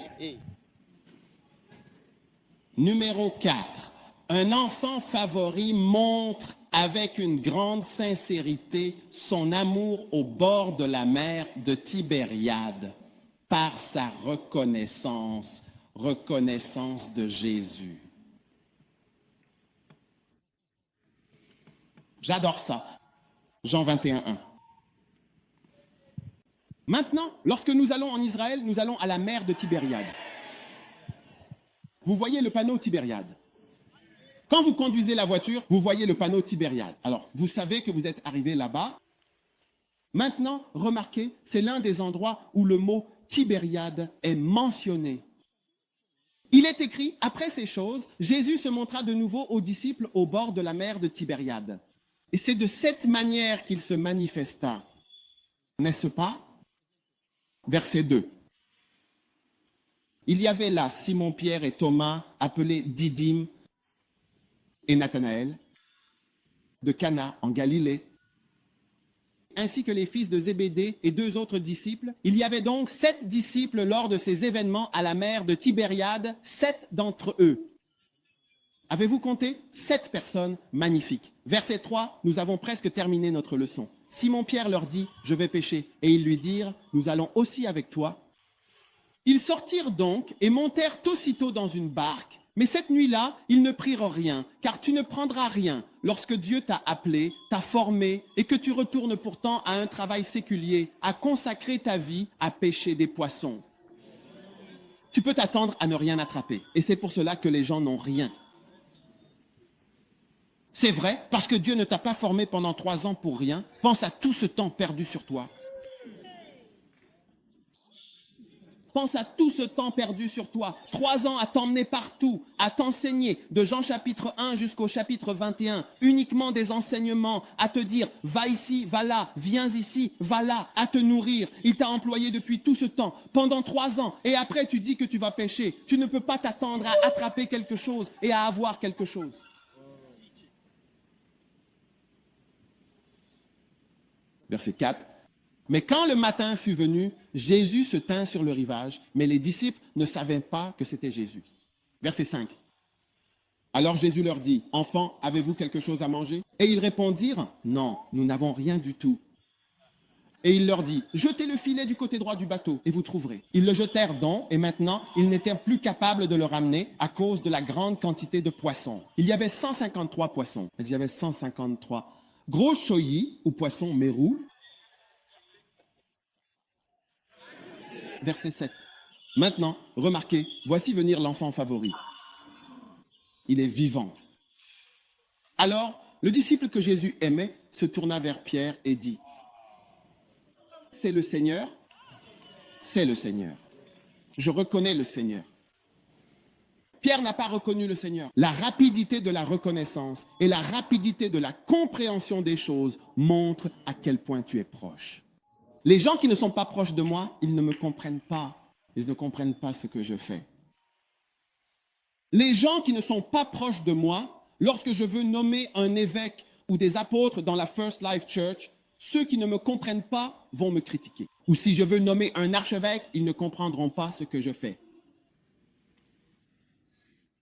Numéro 4. Un enfant favori montre avec une grande sincérité son amour au bord de la mer de Tibériade par sa reconnaissance de Jésus. J'adore ça. Jean 21:1. Maintenant, lorsque nous allons en Israël, nous allons à la mer de Tibériade. Vous voyez le panneau Tibériade. Quand vous conduisez la voiture, vous voyez le panneau Tibériade. Alors, vous savez que vous êtes arrivé là-bas. Maintenant, remarquez, c'est l'un des endroits où le mot Tibériade est mentionné. Il est écrit, après ces choses, Jésus se montra de nouveau aux disciples au bord de la mer de Tibériade. Et c'est de cette manière qu'il se manifesta. N'est-ce pas? Verset 2. Il y avait là Simon-Pierre et Thomas, appelés Didyme, et Nathanaël, de Cana en Galilée, ainsi que les fils de Zébédée et 2 autres disciples. Il y avait donc 7 disciples lors de ces événements à la mer de Tibériade, 7 d'entre eux. Avez-vous compté? 7 personnes magnifiques. Verset 3, nous avons presque terminé notre leçon. Simon-Pierre leur dit, je vais pêcher. Et ils lui dirent, nous allons aussi avec toi. Ils sortirent donc et montèrent aussitôt dans une barque. Mais cette nuit-là, ils ne prirent rien, car tu ne prendras rien lorsque Dieu t'a appelé, t'a formé, et que tu retournes pourtant à un travail séculier, à consacrer ta vie à pêcher des poissons. Tu peux t'attendre à ne rien attraper, et c'est pour cela que les gens n'ont rien. C'est vrai, parce que Dieu ne t'a pas formé pendant 3 ans pour rien. Pense à tout ce temps perdu sur toi. Pense à tout ce temps perdu sur toi. 3 ans à t'emmener partout, à t'enseigner, de Jean chapitre 1 jusqu'au chapitre 21, uniquement des enseignements, à te dire, va ici, va là, viens ici, va là, à te nourrir. Il t'a employé depuis tout ce temps, pendant 3 ans, et après tu dis que tu vas pêcher. Tu ne peux pas t'attendre à attraper quelque chose et à avoir quelque chose. Verset 4. Mais quand le matin fut venu, Jésus se tint sur le rivage, mais les disciples ne savaient pas que c'était Jésus. Verset 5. Alors Jésus leur dit, « Enfants, avez-vous quelque chose à manger ?» Et ils répondirent, « Non, nous n'avons rien du tout. » Et il leur dit, « Jetez le filet du côté droit du bateau et vous trouverez. » Ils le jetèrent donc, et maintenant, ils n'étaient plus capables de le ramener à cause de la grande quantité de poissons. Il y avait 153 poissons. Il y avait 153 gros choyis, ou poissons mérous. Verset 7. Maintenant, remarquez, voici venir l'enfant favori. Il est vivant. Alors, le disciple que Jésus aimait se tourna vers Pierre et dit, « C'est le Seigneur, c'est le Seigneur. Je reconnais le Seigneur. » Pierre n'a pas reconnu le Seigneur. La rapidité de la reconnaissance et la rapidité de la compréhension des choses montrent à quel point tu es proche. Les gens qui ne sont pas proches de moi, ils ne me comprennent pas. Ils ne comprennent pas ce que je fais. Les gens qui ne sont pas proches de moi, lorsque je veux nommer un évêque ou des apôtres dans la First Life Church, ceux qui ne me comprennent pas vont me critiquer. Ou si je veux nommer un archevêque, ils ne comprendront pas ce que je fais.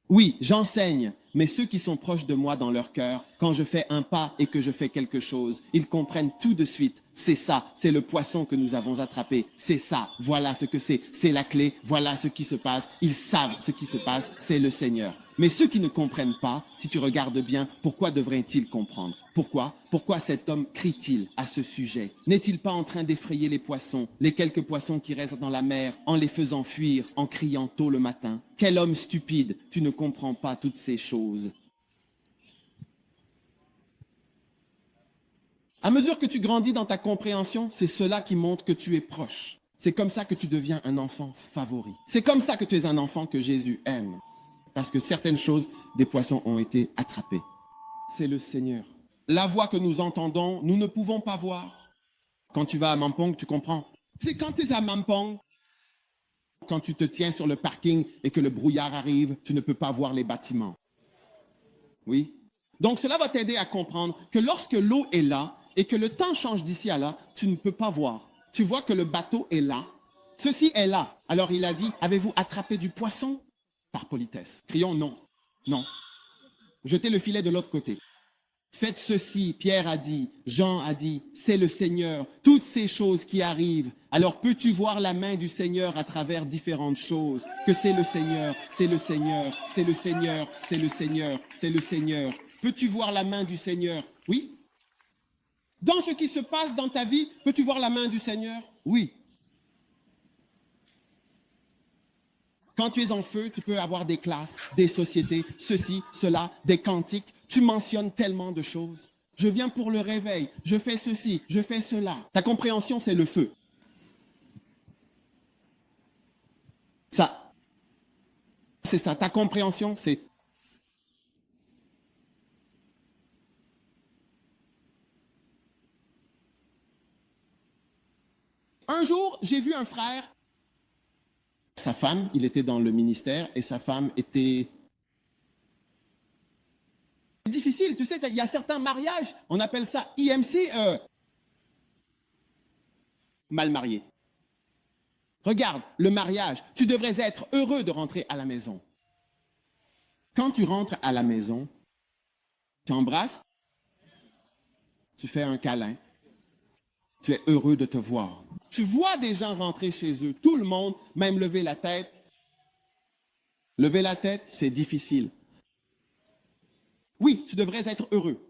Oui, j'enseigne, mais ceux qui sont proches de moi dans leur cœur, quand je fais un pas et que je fais quelque chose, ils comprennent tout de suite. C'est ça, c'est le poisson que nous avons attrapé. C'est ça, voilà ce que c'est la clé, voilà ce qui se passe. Ils savent ce qui se passe, c'est le Seigneur. Mais ceux qui ne comprennent pas, si tu regardes bien, pourquoi devraient-ils comprendre? Pourquoi? Pourquoi cet homme crie-t-il à ce sujet? N'est-il pas en train d'effrayer les poissons, les quelques poissons qui restent dans la mer, en les faisant fuir, en criant tôt le matin? Quel homme stupide, tu ne comprends pas toutes ces choses. À mesure que tu grandis dans ta compréhension, c'est cela qui montre que tu es proche. C'est comme ça que tu deviens un enfant favori. C'est comme ça que tu es un enfant que Jésus aime. Parce que certaines choses, des poissons ont été attrapés. C'est le Seigneur. La voix que nous entendons, nous ne pouvons pas voir. Quand tu vas à Mampong, tu comprends. C'est quand tu es à Mampong, quand tu te tiens sur le parking et que le brouillard arrive, tu ne peux pas voir les bâtiments. Oui. Donc cela va t'aider à comprendre que lorsque l'eau est là et que le temps change d'ici à là, tu ne peux pas voir. Tu vois que le bateau est là. Ceci est là. Alors il a dit, avez-vous attrapé du poisson? Par politesse. Crions non. Non. Jetez le filet de l'autre côté. Faites ceci, Pierre a dit, Jean a dit, c'est le Seigneur, toutes ces choses qui arrivent. Alors peux-tu voir la main du Seigneur à travers différentes choses? Que c'est le Seigneur, c'est le Seigneur, c'est le Seigneur, c'est le Seigneur, c'est le Seigneur. Peux-tu voir la main du Seigneur? Oui. Dans ce qui se passe dans ta vie, peux-tu voir la main du Seigneur? Oui. Quand tu es en feu, tu peux avoir des classes, des sociétés, ceci, cela, des cantiques. Tu mentionnes tellement de choses. Je viens pour le réveil, je fais ceci, je fais cela. Ta compréhension, c'est le feu. Ça, c'est ça. Ta compréhension, c'est... Un jour, j'ai vu un frère. Sa femme, il était dans le ministère et sa femme était... difficile, tu sais, il y a certains mariages, on appelle ça IMC, mal marié. Regarde, le mariage, tu devrais être heureux de rentrer à la maison. Quand tu rentres à la maison, tu embrasses, tu fais un câlin, tu es heureux de te voir. Tu vois des gens rentrer chez eux, tout le monde, même lever la tête. Lever la tête, c'est difficile. Oui, tu devrais être heureux.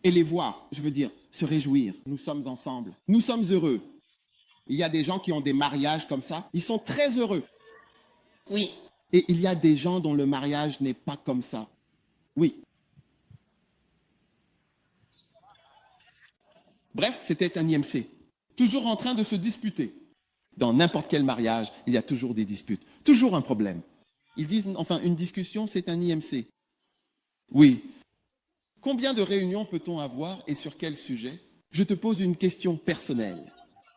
Et les voir, je veux dire, se réjouir. Nous sommes ensemble. Nous sommes heureux. Il y a des gens qui ont des mariages comme ça. Ils sont très heureux. Oui. Et il y a des gens dont le mariage n'est pas comme ça. Oui. Bref, c'était un IMC. Toujours en train de se disputer. Dans n'importe quel mariage, il y a toujours des disputes. Toujours un problème. Ils disent, enfin, une discussion, c'est un IMC. Oui. Combien de réunions peut-on avoir et sur quel sujet? Je te pose une question personnelle.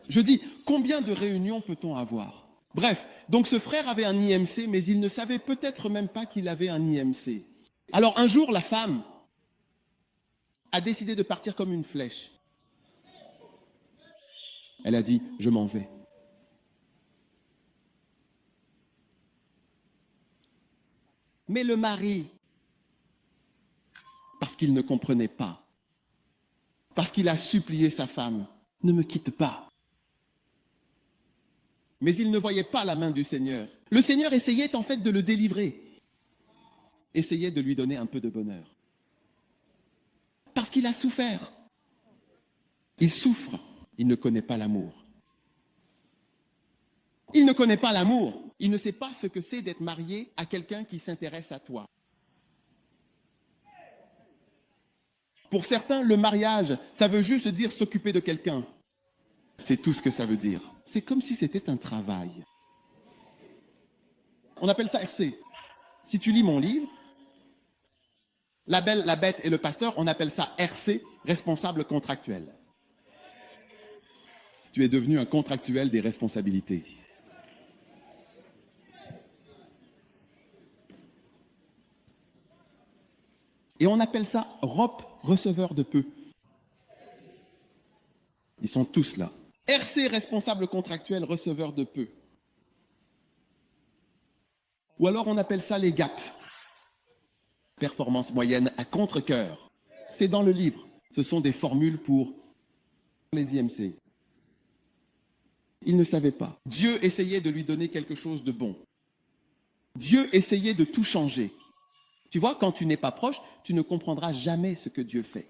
Je dis, combien de réunions peut-on avoir? Bref, donc ce frère avait un IMC, mais il ne savait peut-être même pas qu'il avait un IMC. Alors un jour, la femme a décidé de partir comme une flèche. Elle a dit, je m'en vais. Mais le mari, parce qu'il ne comprenait pas, parce qu'il a supplié sa femme, ne me quitte pas. Mais il ne voyait pas la main du Seigneur. Le Seigneur essayait en fait de le délivrer, essayait de lui donner un peu de bonheur. Parce qu'il a souffert. Il souffre, il ne connaît pas l'amour. Il ne connaît pas l'amour, il ne sait pas ce que c'est d'être marié à quelqu'un qui s'intéresse à toi. Pour certains, le mariage, ça veut juste dire s'occuper de quelqu'un. C'est tout ce que ça veut dire. C'est comme si c'était un travail. On appelle ça RC. Si tu lis mon livre, La Belle, la Bête et le Pasteur, on appelle ça RC, responsable contractuel. Tu es devenu un contractuel des responsabilités. Et on appelle ça ROP, receveur de peu. Ils sont tous là. RC, responsable contractuel, receveur de peu. Ou alors on appelle ça les GAP. Performance moyenne à contre-cœur. C'est dans le livre. Ce sont des formules pour les IMC. Il ne savait pas. Dieu essayait de lui donner quelque chose de bon. Dieu essayait de tout changer. Tu vois, quand tu n'es pas proche, tu ne comprendras jamais ce que Dieu fait.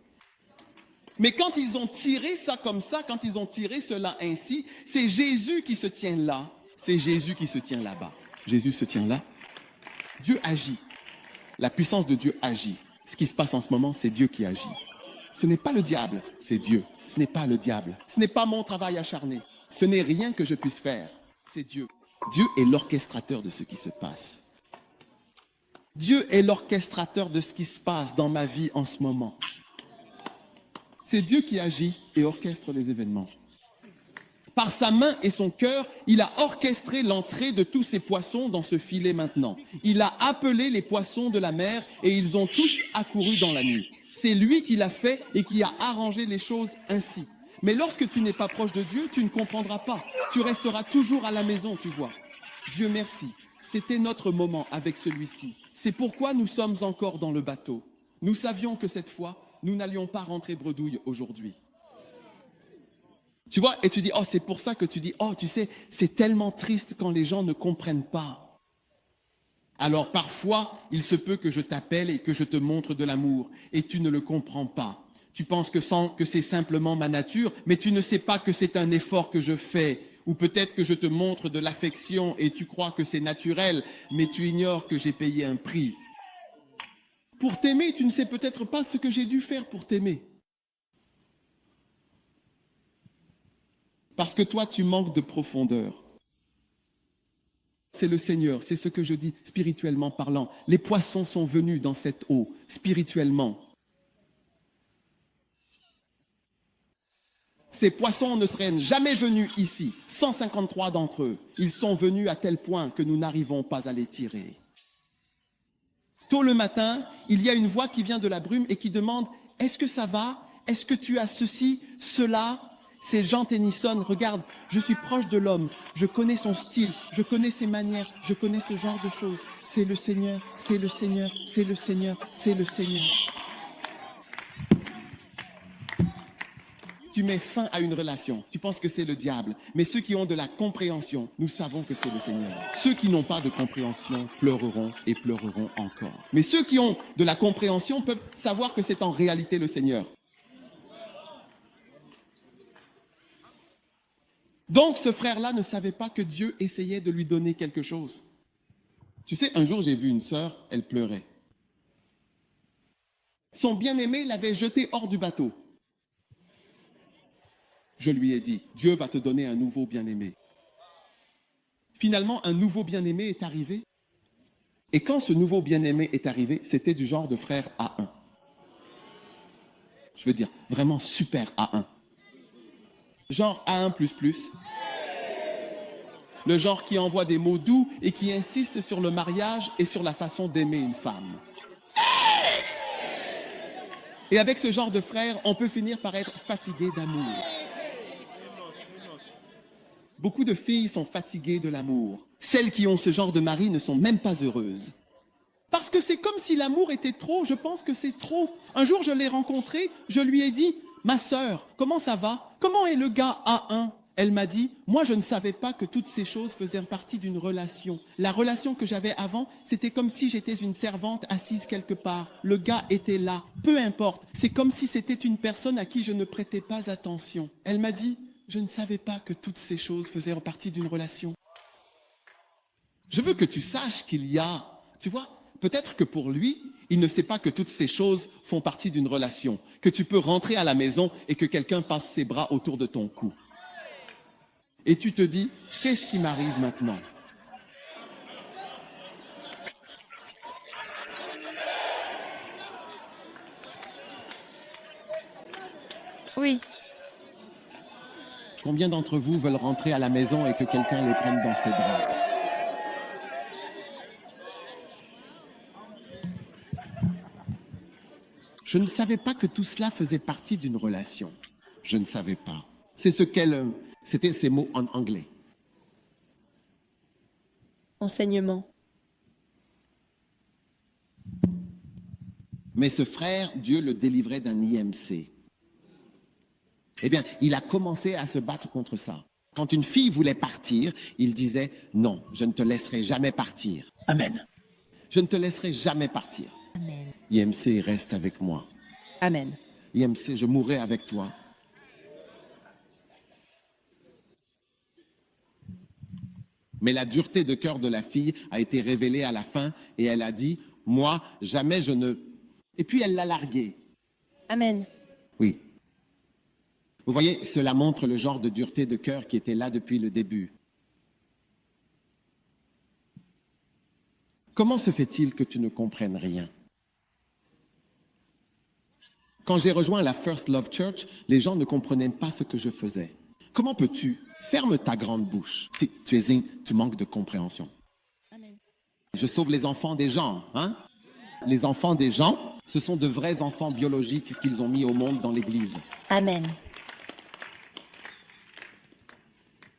Mais quand ils ont tiré ça comme ça, quand ils ont tiré cela ainsi, c'est Jésus qui se tient là, c'est Jésus qui se tient là-bas. Jésus se tient là. Dieu agit. La puissance de Dieu agit. Ce qui se passe en ce moment, c'est Dieu qui agit. Ce n'est pas le diable, c'est Dieu. Ce n'est pas le diable. Ce n'est pas mon travail acharné. Ce n'est rien que je puisse faire. C'est Dieu. Dieu est l'orchestrateur de ce qui se passe. Dieu est l'orchestrateur de ce qui se passe dans ma vie en ce moment. C'est Dieu qui agit et orchestre les événements. Par sa main et son cœur, il a orchestré l'entrée de tous ces poissons dans ce filet maintenant. Il a appelé les poissons de la mer et ils ont tous accouru dans la nuit. C'est lui qui l'a fait et qui a arrangé les choses ainsi. Mais lorsque tu n'es pas proche de Dieu, tu ne comprendras pas. Tu resteras toujours à la maison, tu vois. Dieu merci. C'était notre moment avec celui-ci. C'est pourquoi nous sommes encore dans le bateau. Nous savions que cette fois, nous n'allions pas rentrer bredouille aujourd'hui. Tu vois, et tu dis, oh, c'est pour ça que tu dis, oh, tu sais, c'est tellement triste quand les gens ne comprennent pas. Alors parfois, il se peut que je t'appelle et que je te montre de l'amour et tu ne le comprends pas. Tu penses que c'est simplement ma nature, mais tu ne sais pas que c'est un effort que je fais. Ou peut-être que je te montre de l'affection et tu crois que c'est naturel, mais tu ignores que j'ai payé un prix. Pour t'aimer, tu ne sais peut-être pas ce que j'ai dû faire pour t'aimer. Parce que toi, tu manques de profondeur. C'est le Seigneur, c'est ce que je dis spirituellement parlant. Les poissons sont venus dans cette eau, spirituellement. Ces poissons ne seraient jamais venus ici, 153 d'entre eux. Ils sont venus à tel point que nous n'arrivons pas à les tirer. Tôt le matin, il y a une voix qui vient de la brume et qui demande « Est-ce que ça va? Est-ce que tu as ceci, cela ?» C'est Jean Tennyson, regarde, je suis proche de l'homme, je connais son style, je connais ses manières, je connais ce genre de choses. C'est le Seigneur, c'est le Seigneur, c'est le Seigneur, c'est le Seigneur. Tu mets fin à une relation, tu penses que c'est le diable, mais ceux qui ont de la compréhension, nous savons que c'est le Seigneur. Ceux qui n'ont pas de compréhension pleureront et pleureront encore. Mais ceux qui ont de la compréhension peuvent savoir que c'est en réalité le Seigneur. Donc ce frère-là ne savait pas que Dieu essayait de lui donner quelque chose. Tu sais, un jour j'ai vu une sœur, elle pleurait. Son bien-aimé l'avait jetée hors du bateau. Je lui ai dit, Dieu va te donner un nouveau bien-aimé. Finalement, un nouveau bien-aimé est arrivé. Et quand ce nouveau bien-aimé est arrivé, c'était du genre de frère A1. Je veux dire, vraiment super A1. Genre A1++. Le genre qui envoie des mots doux et qui insiste sur le mariage et sur la façon d'aimer une femme. Et avec ce genre de frère, on peut finir par être fatigué d'amour. Beaucoup de filles sont fatiguées de l'amour. Celles qui ont ce genre de mari ne sont même pas heureuses. Parce que c'est comme si l'amour était trop, je pense que c'est trop. Un jour, je l'ai rencontré, je lui ai dit, ma sœur, comment ça va? Comment est le gars A1? Elle m'a dit, moi je ne savais pas que toutes ces choses faisaient partie d'une relation. La relation que j'avais avant, c'était comme si j'étais une servante assise quelque part. Le gars était là, peu importe. C'est comme si c'était une personne à qui je ne prêtais pas attention. Elle m'a dit, je ne savais pas que toutes ces choses faisaient partie d'une relation. Je veux que tu saches qu'il y a, tu vois, peut-être que pour lui, Il ne sait pas que toutes ces choses font partie d'une relation, que tu peux rentrer à la maison et que quelqu'un passe ses bras autour de ton cou. Et tu te dis, qu'est-ce qui m'arrive maintenant? Oui. Combien d'entre vous veulent rentrer à la maison et que quelqu'un les prenne dans ses bras? Je ne savais pas que tout cela faisait partie d'une relation. Je ne savais pas. C'est ce qu'elle... C'était ces mots en anglais. Enseignement. Mais ce frère, Dieu le délivrait d'un IMC. Eh bien, il a commencé à se battre contre ça. Quand une fille voulait partir, il disait « Non, je ne te laisserai jamais partir. Amen. Je ne te laisserai jamais partir. » Amen. IMC reste avec moi. Amen. IMC, je mourrai avec toi. Mais la dureté de cœur de la fille a été révélée à la fin et elle a dit « Moi, jamais je ne... » Et puis elle l'a largué. Amen. Oui. Vous voyez, cela montre le genre de dureté de cœur qui était là depuis le début. Comment se fait-il que tu ne comprennes rien? Quand j'ai rejoint la First Love Church, les gens ne comprenaient pas ce que je faisais. Comment peux-tu? Ferme ta grande bouche. Tu manques de compréhension. Amen. Je sauve les enfants des gens, hein? Les enfants des gens, ce sont de vrais enfants biologiques qu'ils ont mis au monde dans l'Église. Amen.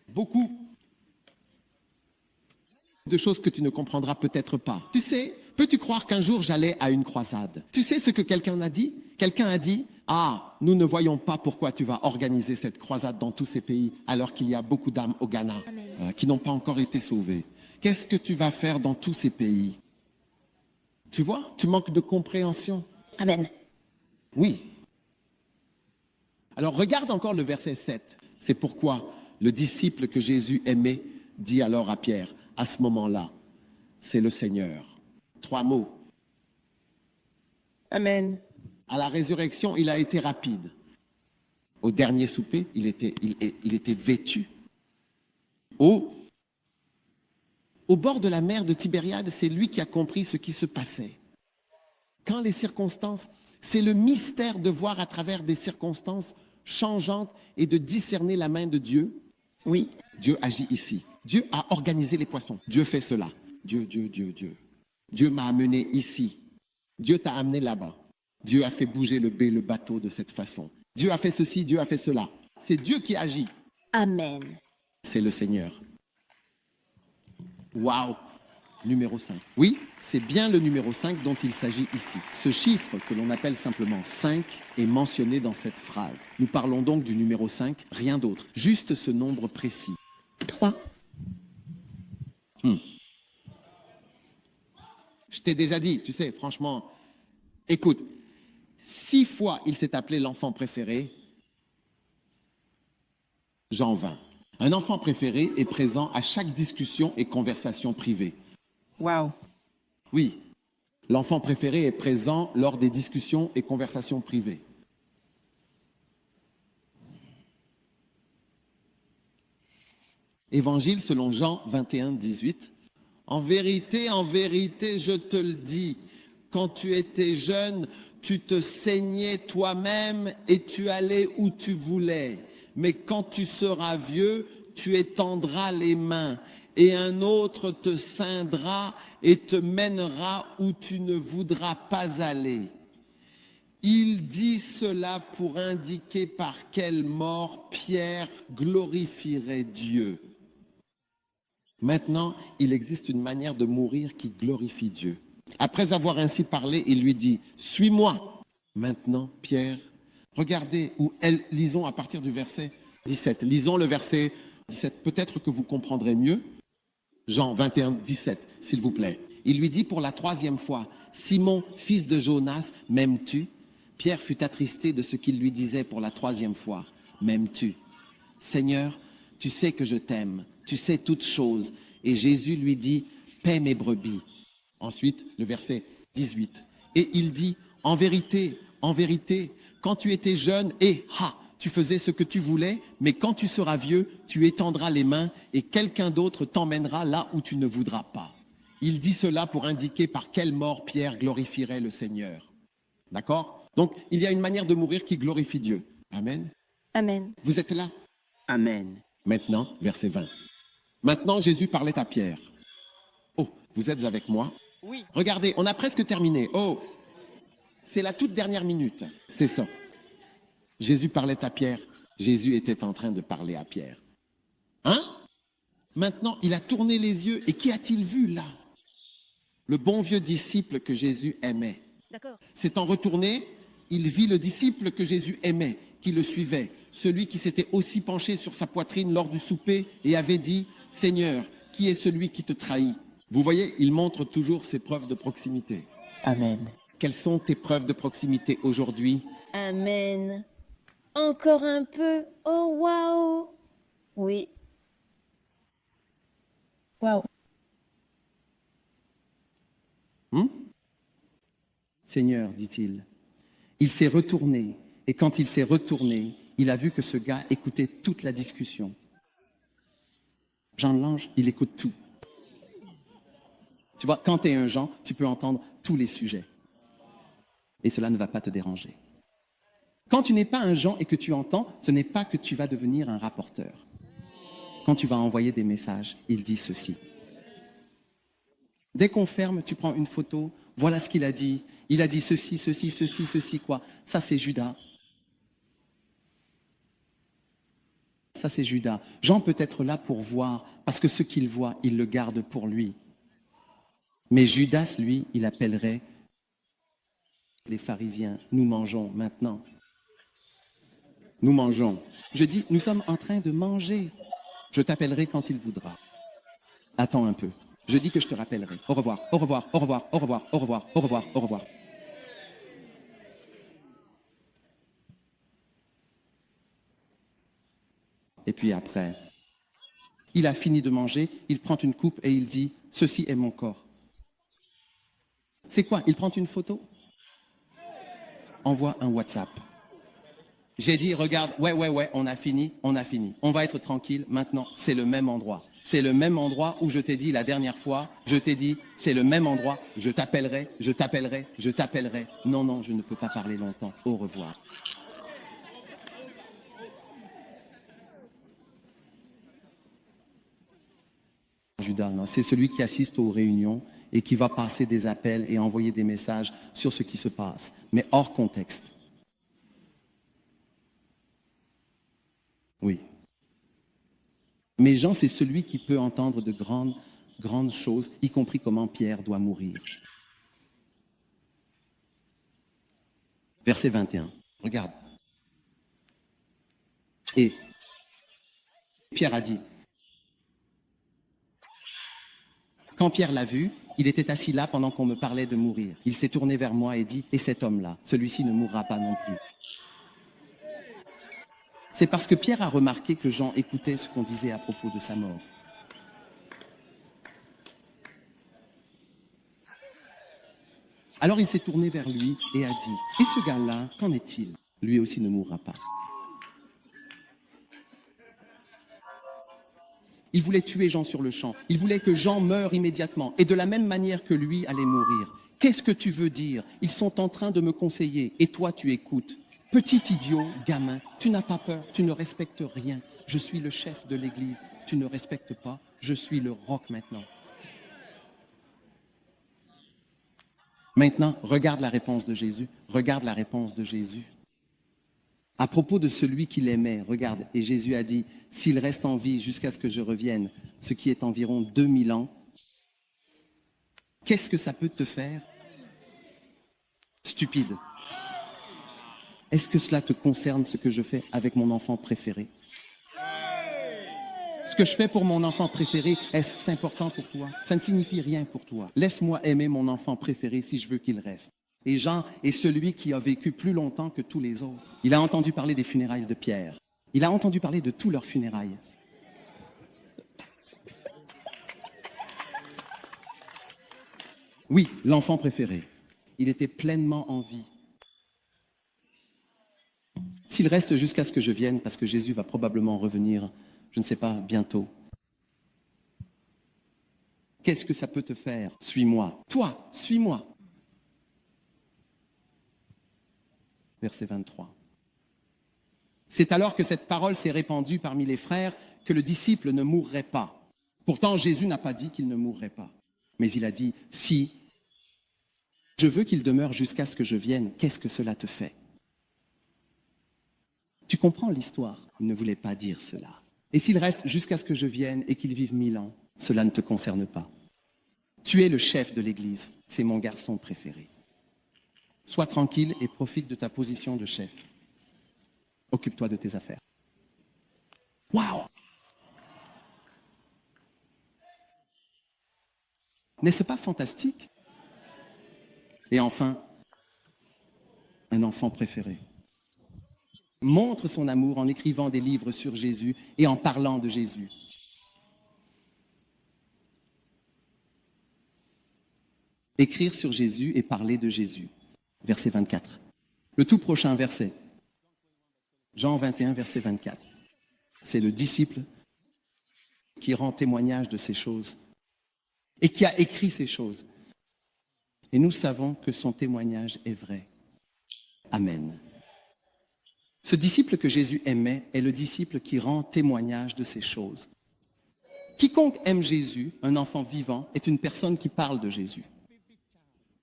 Beaucoup de choses que tu ne comprendras peut-être pas. Tu sais, peux-tu croire qu'un jour j'allais à une croisade? Tu sais ce que quelqu'un a dit? Quelqu'un a dit, ah, nous ne voyons pas pourquoi tu vas organiser cette croisade dans tous ces pays alors qu'il y a beaucoup d'âmes au Ghana qui n'ont pas encore été sauvées. Qu'est-ce que tu vas faire dans tous ces pays? Tu vois, tu manques de compréhension. Amen. Oui. Alors regarde encore le verset 7. C'est pourquoi le disciple que Jésus aimait dit alors à Pierre, à ce moment-là, c'est le Seigneur. 3 mots. Amen. À la résurrection, il a été rapide. Au dernier souper, il était vêtu. Au bord de la mer de Tibériade, c'est lui qui a compris ce qui se passait. Quand les circonstances, c'est le mystère de voir à travers des circonstances changeantes et de discerner la main de Dieu. Oui. Dieu agit ici. Dieu a organisé les poissons. Dieu fait cela. Dieu. Dieu m'a amené ici. Dieu t'a amené là-bas. Dieu a fait bouger le bateau de cette façon. Dieu a fait ceci, Dieu a fait cela. C'est Dieu qui agit. Amen. C'est le Seigneur. Waouh! Numéro 5. Oui, c'est bien le numéro 5 dont il s'agit ici. Ce chiffre que l'on appelle simplement 5 est mentionné dans cette phrase. Nous parlons donc du numéro 5, rien d'autre. Juste ce nombre précis. 3. Je t'ai déjà dit, tu sais, franchement, écoute, 6 fois il s'est appelé l'enfant préféré, Jean 20. Un enfant préféré est présent à chaque discussion et conversation privée. Wow. Oui, l'enfant préféré est présent lors des discussions et conversations privées. Évangile selon Jean 21, 18. En vérité, je te le dis, quand tu étais jeune, tu te saignais toi-même et tu allais où tu voulais. Mais quand tu seras vieux, tu étendras les mains et un autre te ceindra et te mènera où tu ne voudras pas aller. Il dit cela pour indiquer par quelle mort Pierre glorifierait Dieu. Maintenant, il existe une manière de mourir qui glorifie Dieu. Après avoir ainsi parlé, il lui dit, « Suis-moi » Maintenant, Pierre, regardez, lisons à partir du verset 17. Lisons le verset 17. Peut-être que vous comprendrez mieux. Jean 21, 17, s'il vous plaît. Il lui dit pour la 3e fois, « Simon, fils de Jonas, m'aimes-tu » Pierre fut attristé de ce qu'il lui disait pour la 3e fois. « M'aimes-tu » Seigneur, tu sais que je t'aime, tu sais toutes choses. Et Jésus lui dit, « Paie mes brebis » Ensuite, le verset 18. Et il dit, en vérité, quand tu étais jeune, tu faisais ce que tu voulais, mais quand tu seras vieux, tu étendras les mains et quelqu'un d'autre t'emmènera là où tu ne voudras pas. Il dit cela pour indiquer par quelle mort Pierre glorifierait le Seigneur. D'accord? Donc, il y a une manière de mourir qui glorifie Dieu. Amen. Amen. Vous êtes là? Amen. Maintenant, verset 20. Maintenant, Jésus parlait à Pierre. Oh, vous êtes avec moi? Oui. Regardez, on a presque terminé. Oh, c'est la toute dernière minute. C'est ça. Jésus parlait à Pierre. Jésus était en train de parler à Pierre. Hein? Maintenant, il a tourné les yeux et qui a-t-il vu là? Le bon vieux disciple que Jésus aimait. D'accord. S'étant retourné, il vit le disciple que Jésus aimait, qui le suivait, celui qui s'était aussi penché sur sa poitrine lors du souper et avait dit, « Seigneur, qui est celui qui te trahit ?» Vous voyez, il montre toujours ses preuves de proximité. Amen. Quelles sont tes preuves de proximité aujourd'hui? Amen. Encore un peu. Oh, waouh. Oui. Waouh. Seigneur, dit-il. Il s'est retourné, et quand il s'est retourné, il a vu que ce gars écoutait toute la discussion. Jean Lange, il écoute tout. Tu vois, quand tu es un Jean, tu peux entendre tous les sujets. Et cela ne va pas te déranger. Quand tu n'es pas un Jean et que tu entends, ce n'est pas que tu vas devenir un rapporteur. Quand tu vas envoyer des messages, il dit ceci. Dès qu'on ferme, tu prends une photo, voilà ce qu'il a dit. Il a dit ceci, ceci, ceci, ceci, quoi. Ça, c'est Judas. Ça, c'est Judas. Jean peut être là pour voir, parce que ce qu'il voit, il le garde pour lui. Mais Judas, lui, il appellerait les pharisiens. Nous mangeons maintenant. Nous mangeons. Je dis, nous sommes en train de manger. Je t'appellerai quand il voudra. Attends un peu. Je dis que je te rappellerai. Au revoir, au revoir, au revoir, au revoir, au revoir, au revoir, au revoir. Et puis après, il a fini de manger, il prend une coupe et il dit, ceci est mon corps. C'est quoi? Il prend une photo? Envoie un WhatsApp. J'ai dit, regarde, ouais, on a fini. On va être tranquille. Maintenant, c'est le même endroit. C'est le même endroit où je t'ai dit la dernière fois, je t'ai dit, c'est le même endroit, je t'appellerai. Non, je ne peux pas parler longtemps. Au revoir. Judas, non, c'est celui qui assiste aux réunions et qui va passer des appels et envoyer des messages sur ce qui se passe, mais hors contexte. Oui. Mais Jean, c'est celui qui peut entendre de grandes choses, y compris comment Pierre doit mourir. Verset 21. Regarde. Et Pierre a dit, quand Pierre l'a vu, il était assis là pendant qu'on me parlait de mourir. Il s'est tourné vers moi et dit, et cet homme-là, celui-ci ne mourra pas non plus. C'est parce que Pierre a remarqué que Jean écoutait ce qu'on disait à propos de sa mort. Alors il s'est tourné vers lui et a dit, et ce gars-là, qu'en est-il? Lui aussi ne mourra pas. Il voulait tuer Jean sur le champ. Il voulait que Jean meure immédiatement et de la même manière que lui allait mourir. Qu'est-ce que tu veux dire? Ils sont en train de me conseiller et toi tu écoutes. Petit idiot, gamin, tu n'as pas peur, tu ne respectes rien. Je suis le chef de l'église, tu ne respectes pas, je suis le roc maintenant. Maintenant, regarde la réponse de Jésus. Regarde la réponse de Jésus. À propos de celui qu'il aimait, regarde, et Jésus a dit, s'il reste en vie jusqu'à ce que je revienne, ce qui est environ 2000 ans, qu'est-ce que ça peut te faire? Stupide. Est-ce que cela te concerne ce que je fais avec mon enfant préféré? Ce que je fais pour mon enfant préféré, est-ce important pour toi? Ça ne signifie rien pour toi. Laisse-moi aimer mon enfant préféré si je veux qu'il reste. Et Jean est celui qui a vécu plus longtemps que tous les autres. Il a entendu parler des funérailles de Pierre. Il a entendu parler de tous leurs funérailles. Oui, l'enfant préféré. Il était pleinement en vie. S'il reste jusqu'à ce que je vienne, parce que Jésus va probablement revenir, je ne sais pas, bientôt, qu'est-ce que ça peut te faire? Suis-moi. Toi, suis-moi. Verset 23. C'est alors que cette parole s'est répandue parmi les frères que le disciple ne mourrait pas. Pourtant, Jésus n'a pas dit qu'il ne mourrait pas. Mais il a dit, si je veux qu'il demeure jusqu'à ce que je vienne, qu'est-ce que cela te fait? Tu comprends l'histoire? Il ne voulait pas dire cela. Et s'il reste jusqu'à ce que je vienne et qu'il vive 1000 ans, cela ne te concerne pas. Tu es le chef de l'Église, c'est mon garçon préféré. Sois tranquille et profite de ta position de chef. Occupe-toi de tes affaires. Waouh! N'est-ce pas fantastique? Et enfin, un enfant préféré. Montre son amour en écrivant des livres sur Jésus et en parlant de Jésus. Écrire sur Jésus et parler de Jésus. Verset 24. Le tout prochain verset. Jean 21, verset 24. C'est le disciple qui rend témoignage de ces choses et qui a écrit ces choses. Et nous savons que son témoignage est vrai. Amen. Ce disciple que Jésus aimait est le disciple qui rend témoignage de ces choses. Quiconque aime Jésus, un enfant vivant, est une personne qui parle de Jésus.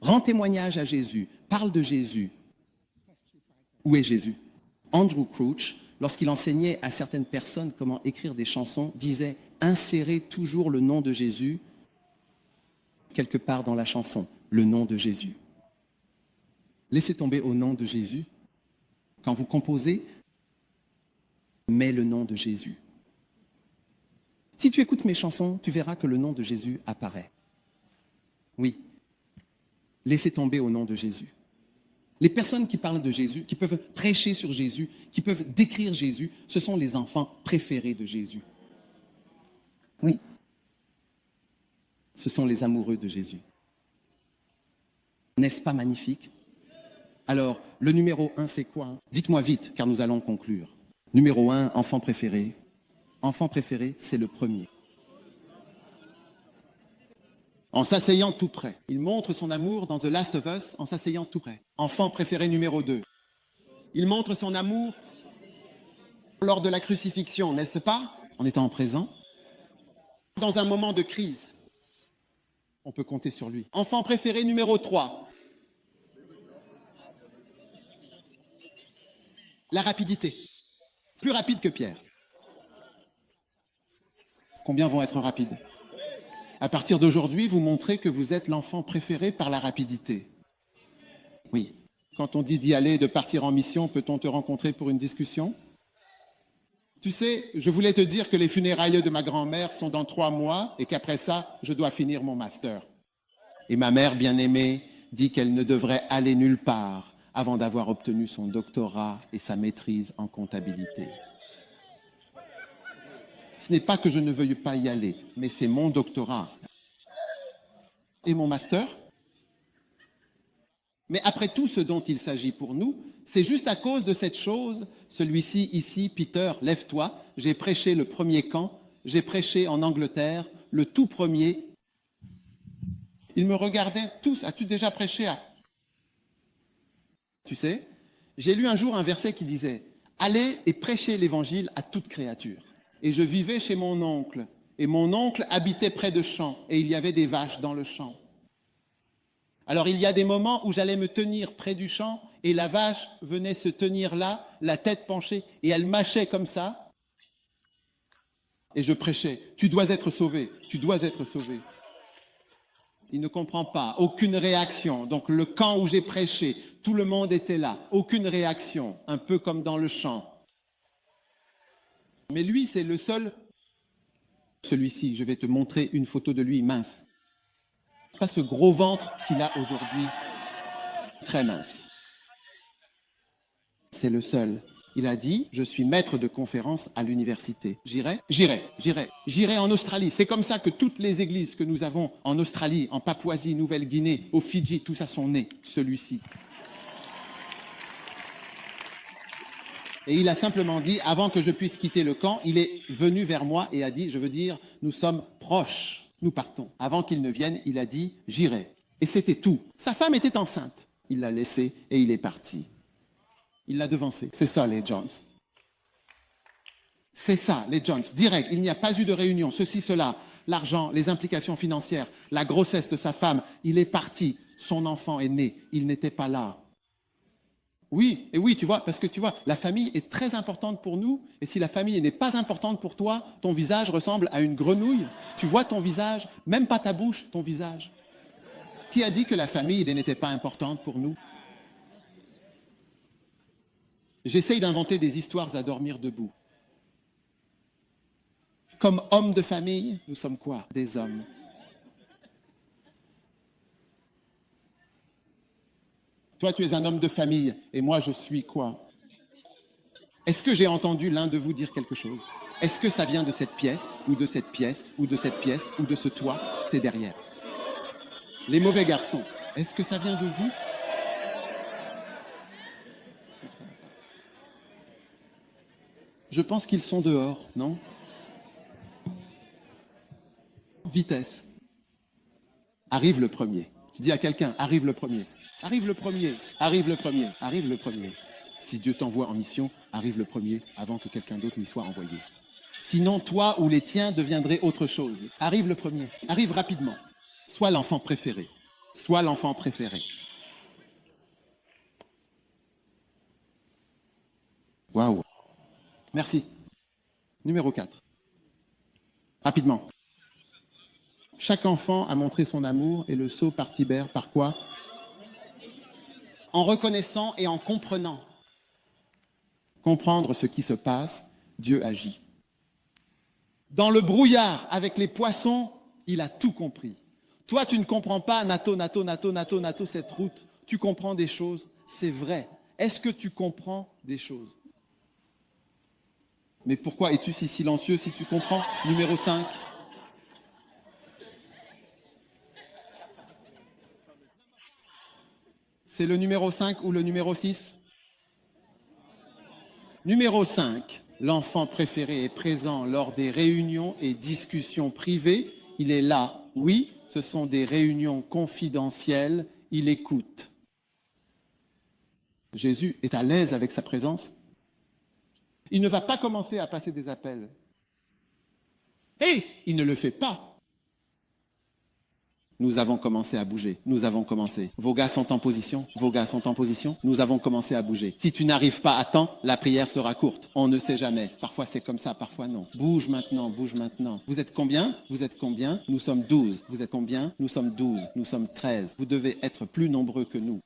Rend témoignage à Jésus, parle de Jésus. Où est Jésus? Andrew Crouch, lorsqu'il enseignait à certaines personnes comment écrire des chansons, disait « Insérez toujours le nom de Jésus quelque part dans la chanson, le nom de Jésus. » Laissez tomber au nom de Jésus. Quand vous composez, mets le nom de Jésus. Si tu écoutes mes chansons, tu verras que le nom de Jésus apparaît. Oui, laissez tomber au nom de Jésus. Les personnes qui parlent de Jésus, qui peuvent prêcher sur Jésus, qui peuvent décrire Jésus, ce sont les enfants préférés de Jésus. Oui. Ce sont les amoureux de Jésus. N'est-ce pas magnifique? Alors, le numéro 1, c'est quoi? Dites-moi vite, car nous allons conclure. Numéro 1, enfant préféré. Enfant préféré, c'est le premier. En s'asseyant tout près. Il montre son amour dans The Last of Us en s'asseyant tout près. Enfant préféré numéro 2. Il montre son amour lors de la crucifixion, n'est-ce pas? En étant présent. Dans un moment de crise. On peut compter sur lui. Enfant préféré numéro 3. La rapidité. Plus rapide que Pierre. Combien vont être rapides? À partir d'aujourd'hui, vous montrez que vous êtes l'enfant préféré par la rapidité. Oui. Quand on dit d'y aller, de partir en mission, peut-on te rencontrer pour une discussion? Tu sais, je voulais te dire que les funérailles de ma grand-mère sont dans 3 mois et qu'après ça, je dois finir mon master. Et ma mère bien-aimée dit qu'elle ne devrait aller nulle part avant d'avoir obtenu son doctorat et sa maîtrise en comptabilité. Ce n'est pas que je ne veuille pas y aller, mais c'est mon doctorat. Et mon master? Mais après tout ce dont il s'agit pour nous, c'est juste à cause de cette chose, celui-ci, ici, Peter, lève-toi, j'ai prêché le premier camp, j'ai prêché en Angleterre, le tout premier. Ils me regardaient tous, as-tu déjà prêché à... Tu sais, j'ai lu un jour un verset qui disait « Allez et prêchez l'évangile à toute créature ». Et je vivais chez mon oncle, et mon oncle habitait près de champs, et il y avait des vaches dans le champ. Alors il y a des moments où j'allais me tenir près du champ, et la vache venait se tenir là, la tête penchée, et elle mâchait comme ça. Et je prêchais, tu dois être sauvé, tu dois être sauvé. Il ne comprend pas, aucune réaction. Donc le camp où j'ai prêché, tout le monde était là, aucune réaction, un peu comme dans le chant. Mais lui, c'est le seul. Celui-ci, je vais te montrer une photo de lui mince. Pas ce gros ventre qu'il a aujourd'hui, très mince. C'est le seul. Il a dit, je suis maître de conférence à l'université. J'irai en Australie. C'est comme ça que toutes les églises que nous avons en Australie, en Papouasie, Nouvelle-Guinée, aux Fidji, tout ça sont nés, celui-ci. Et il a simplement dit, avant que je puisse quitter le camp, il est venu vers moi et a dit, je veux dire, nous sommes proches, nous partons. Avant qu'il ne vienne, il a dit, j'irai. Et c'était tout. Sa femme était enceinte. Il l'a laissée et il est parti. Il l'a devancé. C'est ça, les Jones. C'est ça, les Jones. Direct, il n'y a pas eu de réunion, ceci, cela, l'argent, les implications financières, la grossesse de sa femme. Il est parti. Son enfant est né. Il n'était pas là. Oui, et oui, tu vois, parce que tu vois, la famille est très importante pour nous. Et si la famille n'est pas importante pour toi, ton visage ressemble à une grenouille. Tu vois ton visage, même pas ta bouche, ton visage. Qui a dit que la famille n'était pas importante pour nous? J'essaye d'inventer des histoires à dormir debout. Comme hommes de famille, nous sommes quoi? Des hommes. Toi, tu es un homme de famille, et moi, je suis quoi? Est-ce que j'ai entendu l'un de vous dire quelque chose? Est-ce que ça vient de cette pièce, ou de cette pièce, ou de cette pièce, ou de ce toit? C'est derrière. Les mauvais garçons, est-ce que ça vient de vous? Je pense qu'ils sont dehors, non? Vitesse. Arrive le premier. Dis à quelqu'un, arrive le premier. Arrive le premier, arrive le premier, arrive le premier. Si Dieu t'envoie en mission, arrive le premier avant que quelqu'un d'autre n'y soit envoyé. Sinon, toi ou les tiens deviendraient autre chose. Arrive le premier, arrive rapidement. Sois l'enfant préféré. Sois l'enfant préféré. Waouh. Merci. Numéro 4. Rapidement. Chaque enfant a montré son amour et le sceau par Tibère, par quoi? En reconnaissant et en comprenant. Comprendre ce qui se passe, Dieu agit. Dans le brouillard avec les poissons, il a tout compris. Toi, tu ne comprends pas, Nato, cette route. Tu comprends des choses, c'est vrai. Est-ce que tu comprends des choses? Mais pourquoi es-tu si silencieux si tu comprends? Numéro 5. C'est le numéro 5 ou le numéro 6? Numéro 5. L'enfant préféré est présent lors des réunions et discussions privées. Il est là, oui, ce sont des réunions confidentielles. Il écoute. Jésus est à l'aise avec sa présence. Il ne va pas commencer à passer des appels. Et il ne le fait pas. Nous avons commencé à bouger. Nous avons commencé. Vos gars sont en position. Vos gars sont en position. Nous avons commencé à bouger. Si tu n'arrives pas à temps, la prière sera courte. On ne sait jamais. Parfois c'est comme ça, parfois non. Bouge maintenant, bouge maintenant. Vous êtes combien? Vous êtes combien? Nous sommes 12. Vous êtes combien? Nous sommes 12. Nous sommes 13. Vous devez être plus nombreux que nous.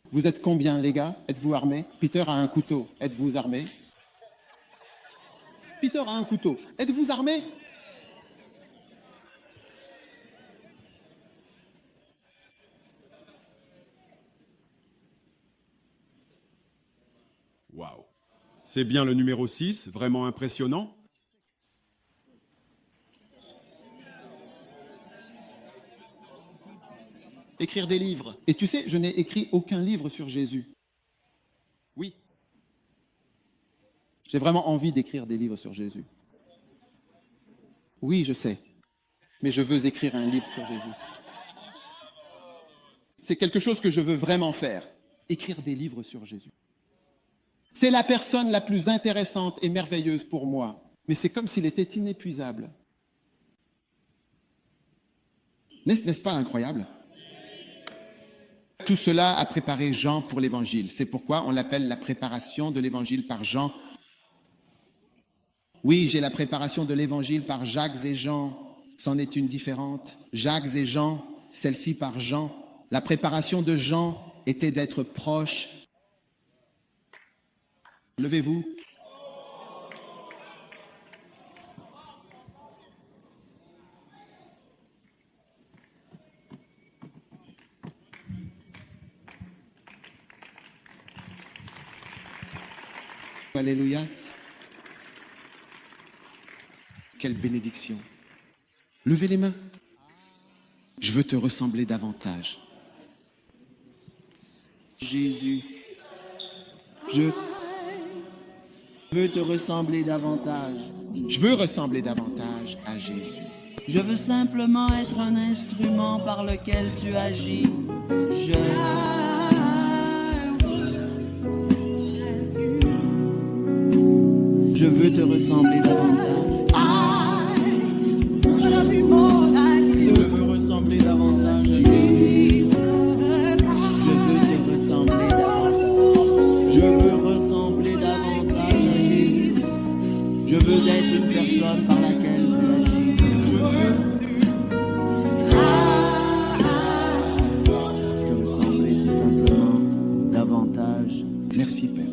Vous êtes combien, les gars? Êtes-vous armés? Peter a un couteau. Êtes-vous armés? Peter a un couteau. Êtes-vous armés? Waouh. C'est bien le numéro 6, vraiment impressionnant. Écrire des livres. Et tu sais, je n'ai écrit aucun livre sur Jésus. Oui. J'ai vraiment envie d'écrire des livres sur Jésus. Oui, je sais. Mais je veux écrire un livre sur Jésus. C'est quelque chose que je veux vraiment faire. Écrire des livres sur Jésus. C'est la personne la plus intéressante et merveilleuse pour moi. Mais c'est comme s'il était inépuisable. N'est-ce pas incroyable? Tout cela a préparé Jean pour l'évangile. C'est pourquoi on l'appelle la préparation de l'évangile par Jean. Oui, j'ai la préparation de l'évangile par Jacques et Jean. C'en est une différente. Jacques et Jean, celle-ci par Jean. La préparation de Jean était d'être proche. Levez-vous. Alléluia. Quelle bénédiction. Levez les mains. Je veux te ressembler davantage. Jésus, je veux te ressembler davantage. Je veux ressembler davantage à Jésus. Je veux simplement être un instrument par lequel tu agis. Je veux te ressembler davantage. Je veux ressembler davantage à Jésus. Je veux te ressembler davantage. Je veux ressembler davantage à Jésus. Je veux être une personne par laquelle tu agis. Je veux te ressembler tout simplement davantage. Merci Père.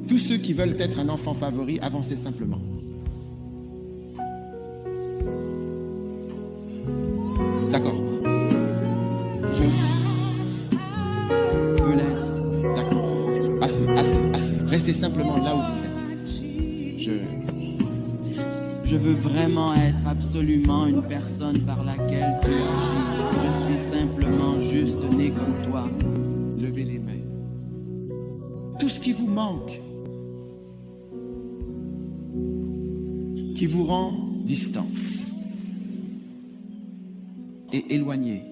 Tous ceux qui veulent être un enfant favori, avancez simplement. D'accord. Je veux l'être. D'accord. Assez. Restez simplement là où vous êtes. Je veux vraiment être absolument une personne par laquelle tu agis. Je suis simplement juste né comme toi. Levez les mains. Tout ce qui vous manque, qui vous rend distant et éloigné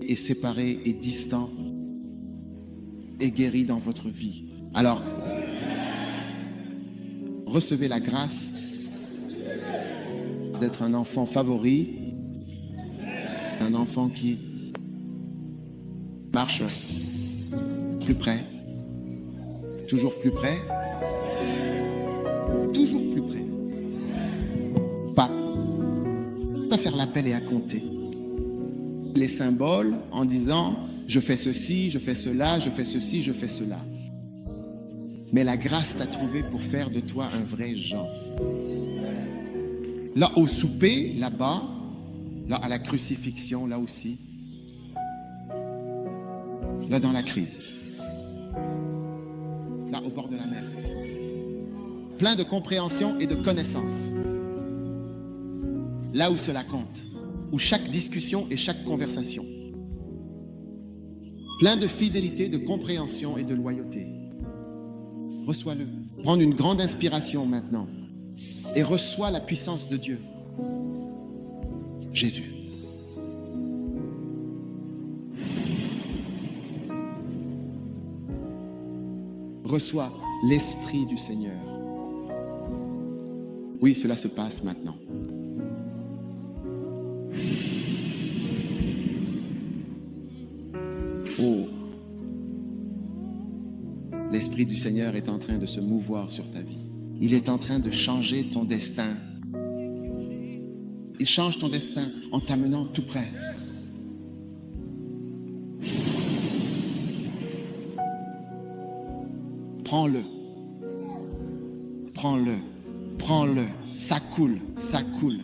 et séparé et distant et guéri dans votre vie. Alors, recevez la grâce d'être un enfant favori, un enfant qui marche plus près, toujours plus près, toujours plus près. Pas à faire l'appel et à compter les symboles en disant je fais ceci, je fais cela, je fais ceci, je fais cela. Mais la grâce t'a trouvé pour faire de toi un vrai Jean. Là au souper, là-bas, là à la crucifixion, là aussi. Là dans la crise. Là au bord de la mer. Plein de compréhension et de connaissance. Là où cela compte. Où chaque discussion et chaque conversation. Plein de fidélité, de compréhension et de loyauté. Reçois-le. Prends une grande inspiration maintenant et reçois la puissance de Dieu. Jésus. Reçois l'Esprit du Seigneur. Oui, cela se passe maintenant. Oh. L'Esprit du Seigneur est en train de se mouvoir sur ta vie. Il est en train de changer ton destin. Il change ton destin en t'amenant tout près. Prends-le. Prends-le. Prends-le. Ça coule. Ça coule.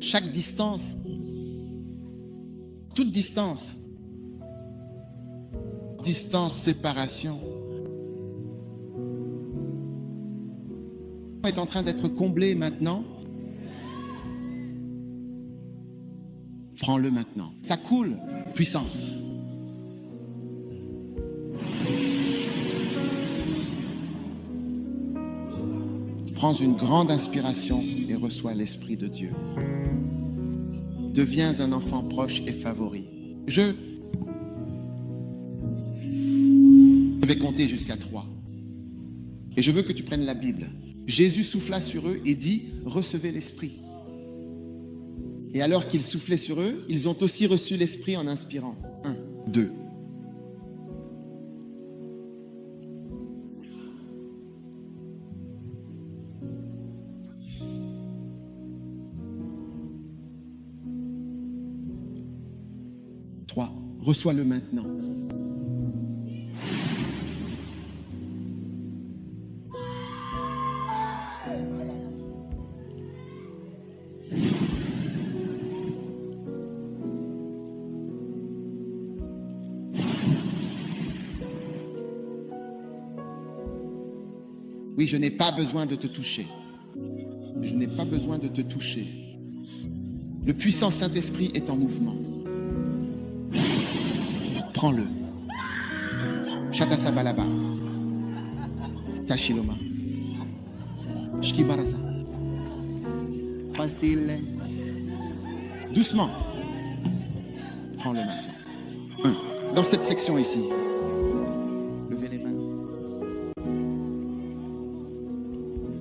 Chaque distance, toute distance, séparation, est en train d'être comblée maintenant. Prends-le maintenant. Ça coule. Puissance. Prends une grande inspiration et reçois l'Esprit de Dieu. Deviens un enfant proche et favori. Je vais compter jusqu'à 3. Et je veux que tu prennes la Bible. Jésus souffla sur eux et dit, recevez l'Esprit. Et alors qu'il soufflait sur eux, ils ont aussi reçu l'Esprit en inspirant. 1, 2. Reçois-le maintenant. Oui, je n'ai pas besoin de te toucher. Je n'ai pas besoin de te toucher. Le puissant Saint-Esprit est en mouvement. Prends-le. Shatasabalaba. Tashiloma. Shkibarasa. Pastille. Doucement. Prends-le maintenant. Dans cette section ici. Levez les mains.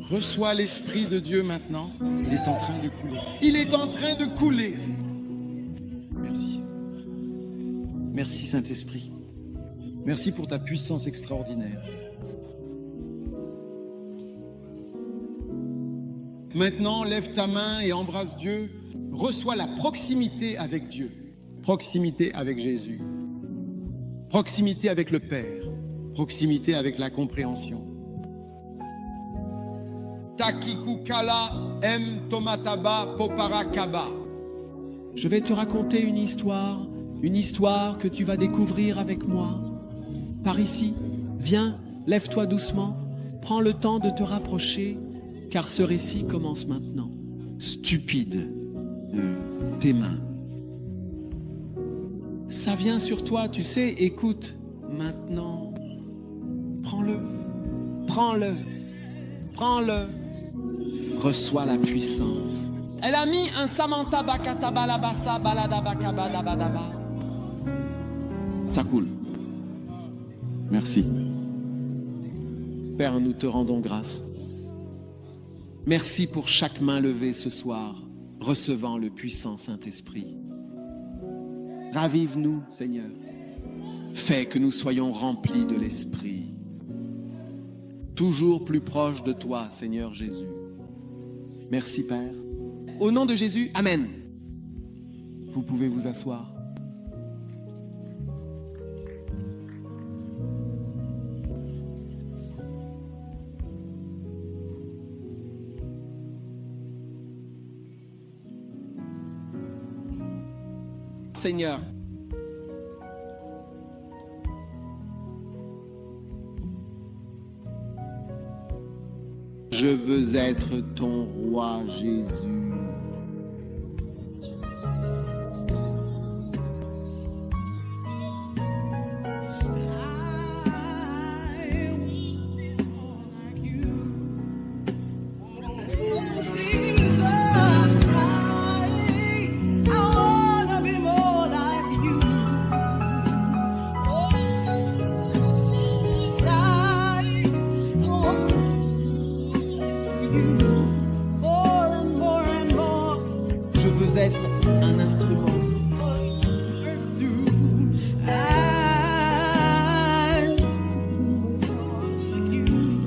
Reçois l'Esprit de Dieu maintenant. Il est en train de couler. Il est en train de couler. Merci. Merci Saint-Esprit. Merci pour ta puissance extraordinaire. Maintenant, lève ta main et embrasse Dieu. Reçois la proximité avec Dieu. Proximité avec Jésus. Proximité avec le Père. Proximité avec la compréhension. Takikukala em tomataba poparakaba. Je vais te raconter une histoire que tu vas découvrir avec moi. Par ici, viens, lève-toi doucement, prends le temps de te rapprocher, car ce récit commence maintenant. Stupide, tes mains. Ça vient sur toi, tu sais, écoute, maintenant. Prends-le, prends-le, prends-le. Reçois la puissance. Elle a mis un Samantha Bakata Balabasa Balada Bakabadabadaba. Ça coule. Merci. Père, nous te rendons grâce. Merci pour chaque main levée ce soir, recevant le puissant Saint-Esprit. Ravive-nous, Seigneur. Fais que nous soyons remplis de l'Esprit. Toujours plus proches de toi, Seigneur Jésus. Merci, Père. Au nom de Jésus, Amen. Vous pouvez vous asseoir. Seigneur, je veux être ton roi, Jésus. Je veux être un instrument.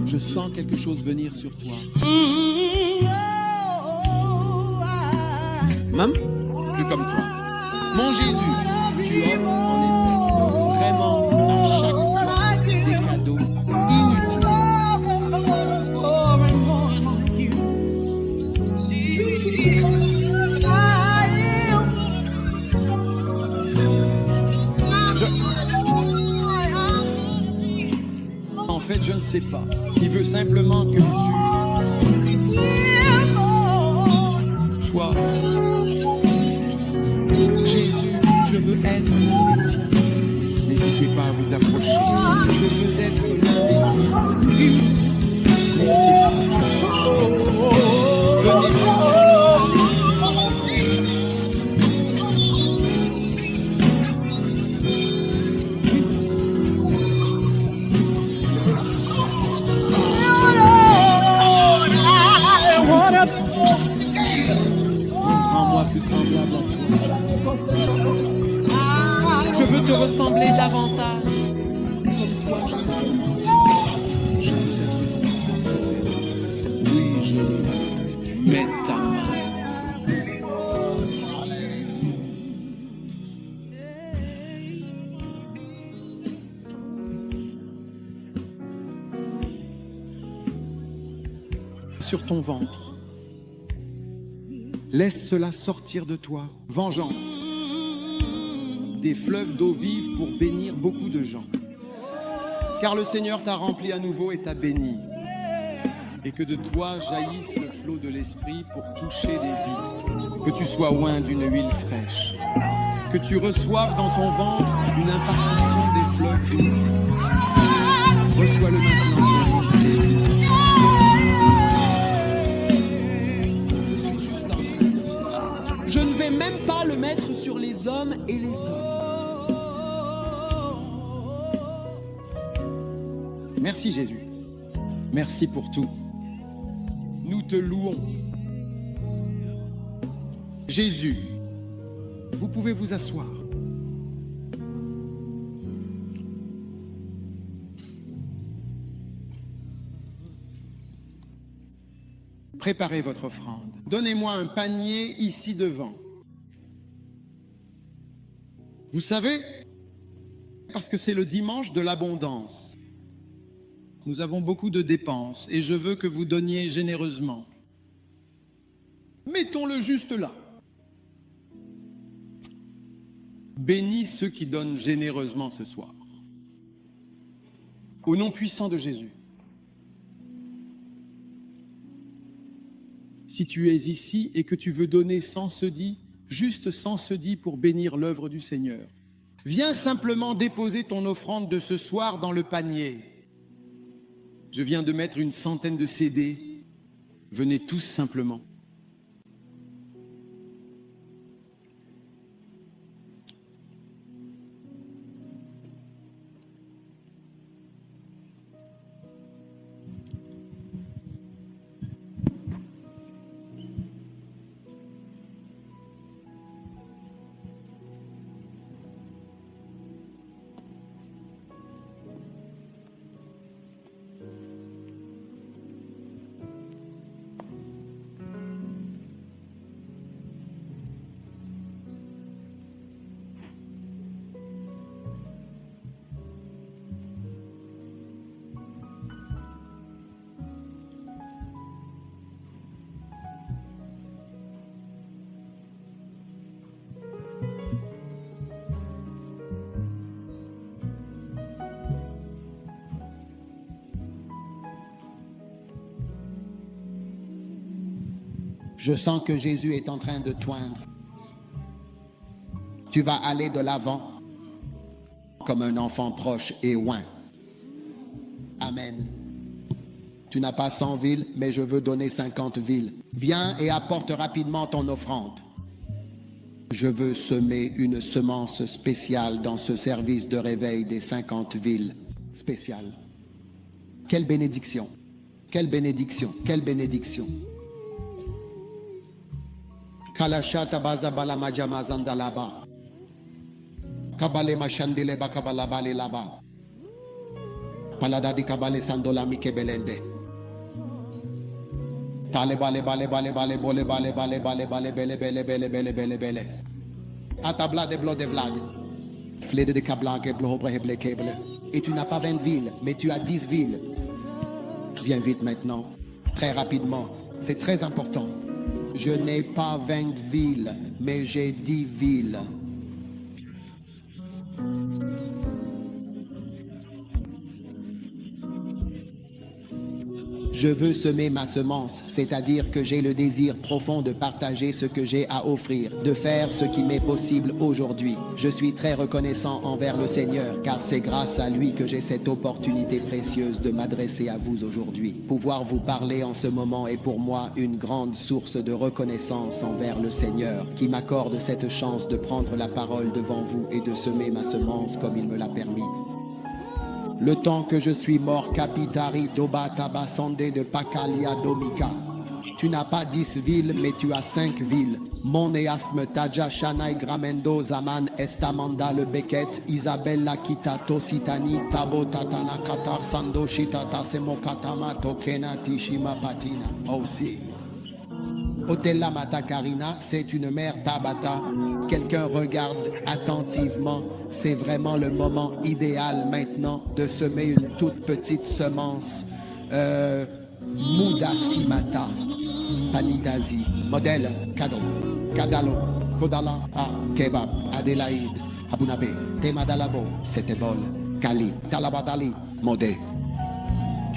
Je sens quelque chose venir sur toi. Même plus comme toi. Mon Jésus, tu offres en effet vraiment à chaque fois des cadeaux inutiles. En fait, je ne sais pas. Il veut simplement que tu sois. Jésus, je veux être l'un des tiens. N'hésitez pas à vous approcher. Je veux être l'un des tiens. N'hésitez pas à vous approcher. Venez voir. Rends-moi plus semblable à toi. Je veux te ressembler davantage. Comme toi, je veux être ton enfant. Oui, je veux. Mets ta main. Sur ton ventre. Laisse cela sortir de toi. Vengeance. Des fleuves d'eau vive pour bénir beaucoup de gens. Car le Seigneur t'a rempli à nouveau et t'a béni. et que de toi jaillisse le flot de l'esprit pour toucher des vies. Que tu sois oint d'une huile fraîche. Que tu reçoives dans ton ventre une impartition des fleuves de vie. Reçois-le maintenant, Jésus. Je suis juste en train. Je ne vais même pas le mettre sur les hommes et les hommes. Merci Jésus. Merci pour tout. Nous te louons. Jésus, vous pouvez vous asseoir. Préparez votre offrande. Donnez-moi un panier ici devant. Vous savez, parce que c'est le dimanche de l'abondance. Nous avons beaucoup de dépenses et je veux que vous donniez généreusement. Mettons-le juste là. Bénis ceux qui donnent généreusement ce soir. Au nom puissant de Jésus. Si tu es ici et que tu veux donner sans se dire, juste sans se dire pour bénir l'œuvre du Seigneur, viens simplement déposer ton offrande de ce soir dans le panier. Je viens de mettre une centaine de CD. Venez tous simplement. Je sens que Jésus est en train de t'oindre. Tu vas aller de l'avant comme un enfant proche et oint. Amen. Tu n'as pas 100 villes, mais je veux donner 50 villes. Viens et apporte rapidement ton offrande. Je veux semer une semence spéciale dans ce service de réveil des 50 villes spéciales. Quelle bénédiction! Quelle bénédiction! Quelle bénédiction! Kalashata bazabala majamazandalaba. Kabale mashandeleba kabalabale laba. Paladadi kabale sandola mikebelende. Tale bale bale bale bale bole bale bale bale bale bele bele bele bele bele bele. Atabla de blo de vlad. Flede de kabla ke blo breble keble. Et tu n'as pas 20 villes, mais tu as 10 villes. Viens vite maintenant, très rapidement. C'est très important. Je n'ai pas 20 villes, mais j'ai 10 villes. Je veux semer ma semence, c'est-à-dire que j'ai le désir profond de partager ce que j'ai à offrir, de faire ce qui m'est possible aujourd'hui. Je suis très reconnaissant envers le Seigneur, car c'est grâce à lui que j'ai cette opportunité précieuse de m'adresser à vous aujourd'hui. Pouvoir vous parler en ce moment est pour moi une grande source de reconnaissance envers le Seigneur, qui m'accorde cette chance de prendre la parole devant vous et de semer ma semence comme il me l'a permis. Le temps que je suis mort, Kapitari Dobata Basande de Pakalia Domika. Tu n'as pas 10 villes, mais tu as 5 villes. Monéasme Taja Shanai Gramendo Zaman Estamanda Le Beket Isabella Kita Tositani Tabo Tatana Katar Sando Shitata Semokatama Tokena Tishima Patina. Aussi. Otella Matakarina, c'est une mère Tabata. Quelqu'un regarde attentivement. C'est vraiment le moment idéal maintenant de semer une toute petite semence. Mudasimata, Panidazi, modèle, Kado, Kadalo, Kodala, Kebab, Adélaïde, Abunabe, Temadalabo, Setebol, Kali, Talabadali, Modé.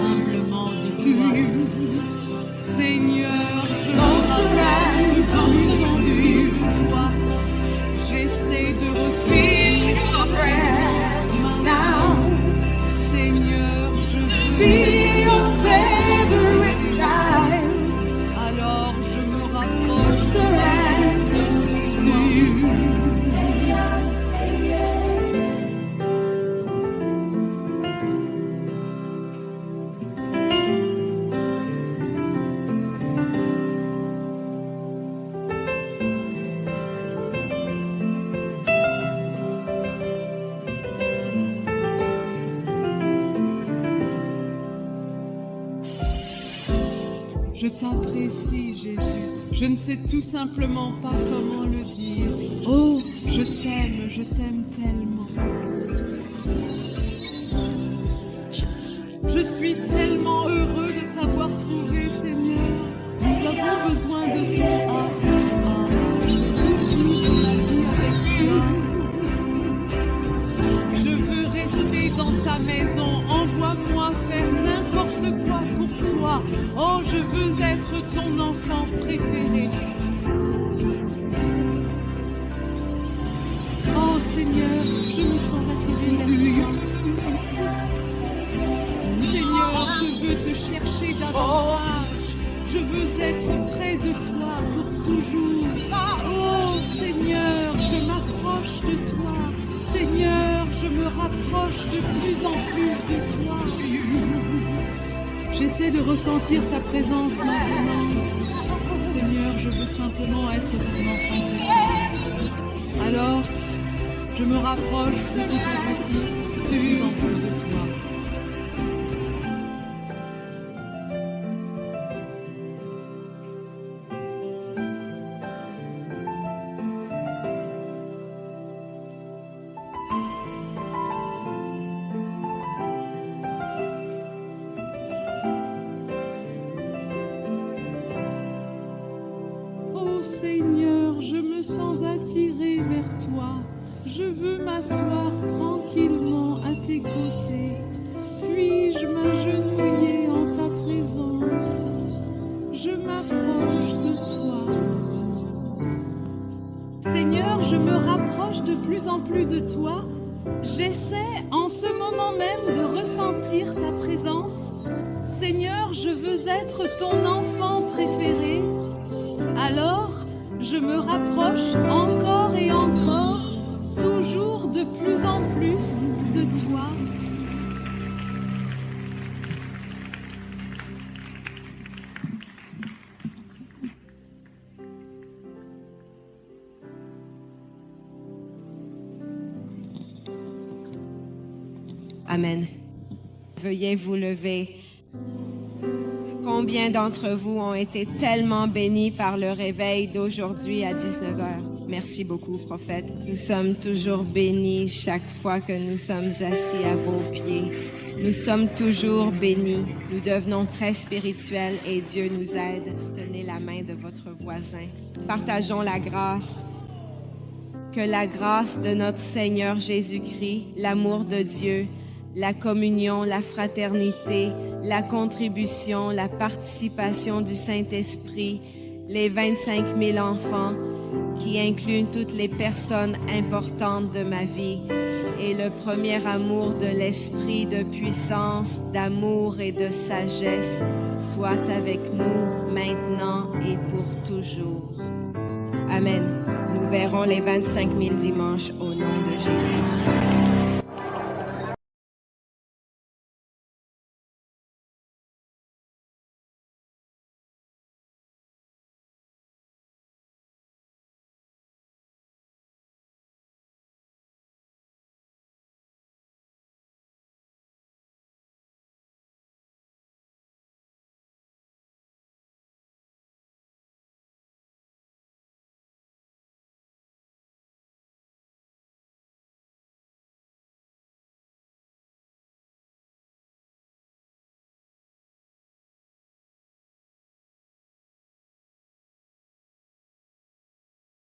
humblement de toi. Seigneur, je me rapproche de plus en plus de toi. J'essaie de recevoir ta présence maintenant. Seigneur, je veux be your favorite child. Alors je me rapproche de toi. Je t'apprécie, Jésus. Je ne sais tout simplement pas comment le dire. Oh, je t'aime tellement. Je suis tellement heureux de t'avoir trouvé, Seigneur. Nous avons besoin de toi. Je veux rester dans ta maison. Envoie-moi faire n'importe quoi pour toi. Oh, je veux être ton enfant préféré. Oh Seigneur, je me sens attirée vers toi. Seigneur, je veux te chercher davantage. Je veux être près de toi pour toujours. Oh Seigneur, je m'approche de toi. Seigneur, je me rapproche de plus en plus de toi. J'essaie de ressentir ta présence maintenant. Seigneur, je veux simplement être ton enfant préféré. Alors, je me rapproche petit à petit de plus en plus de toi. Seigneur, je me sens attirée vers toi. Je veux m'asseoir tranquillement à tes côtés. Puis-je m'agenouiller en ta présence? Je m'approche de toi. Seigneur, je me rapproche de plus en plus de toi. J'essaie en ce moment même de ressentir ta présence. Seigneur, je veux être ton enfant préféré. Alors, je me rapproche encore et encore, toujours de plus en plus de toi. Amen. Veuillez vous lever. Combien d'entre vous ont été tellement bénis par le réveil d'aujourd'hui à 19h? Merci beaucoup, prophète. Nous sommes toujours bénis chaque fois que nous sommes assis à vos pieds. Nous sommes toujours bénis. Nous devenons très spirituels et Dieu nous aide. Tenez la main de votre voisin. Partageons la grâce. Que la grâce de notre Seigneur Jésus-Christ, l'amour de Dieu, la communion, la fraternité, la contribution, la participation du Saint-Esprit, les 25 000 enfants qui incluent toutes les personnes importantes de ma vie et le premier amour de l'Esprit de puissance, d'amour et de sagesse soit avec nous maintenant et pour toujours. Amen. Nous verrons les 25 000 dimanches au nom de Jésus.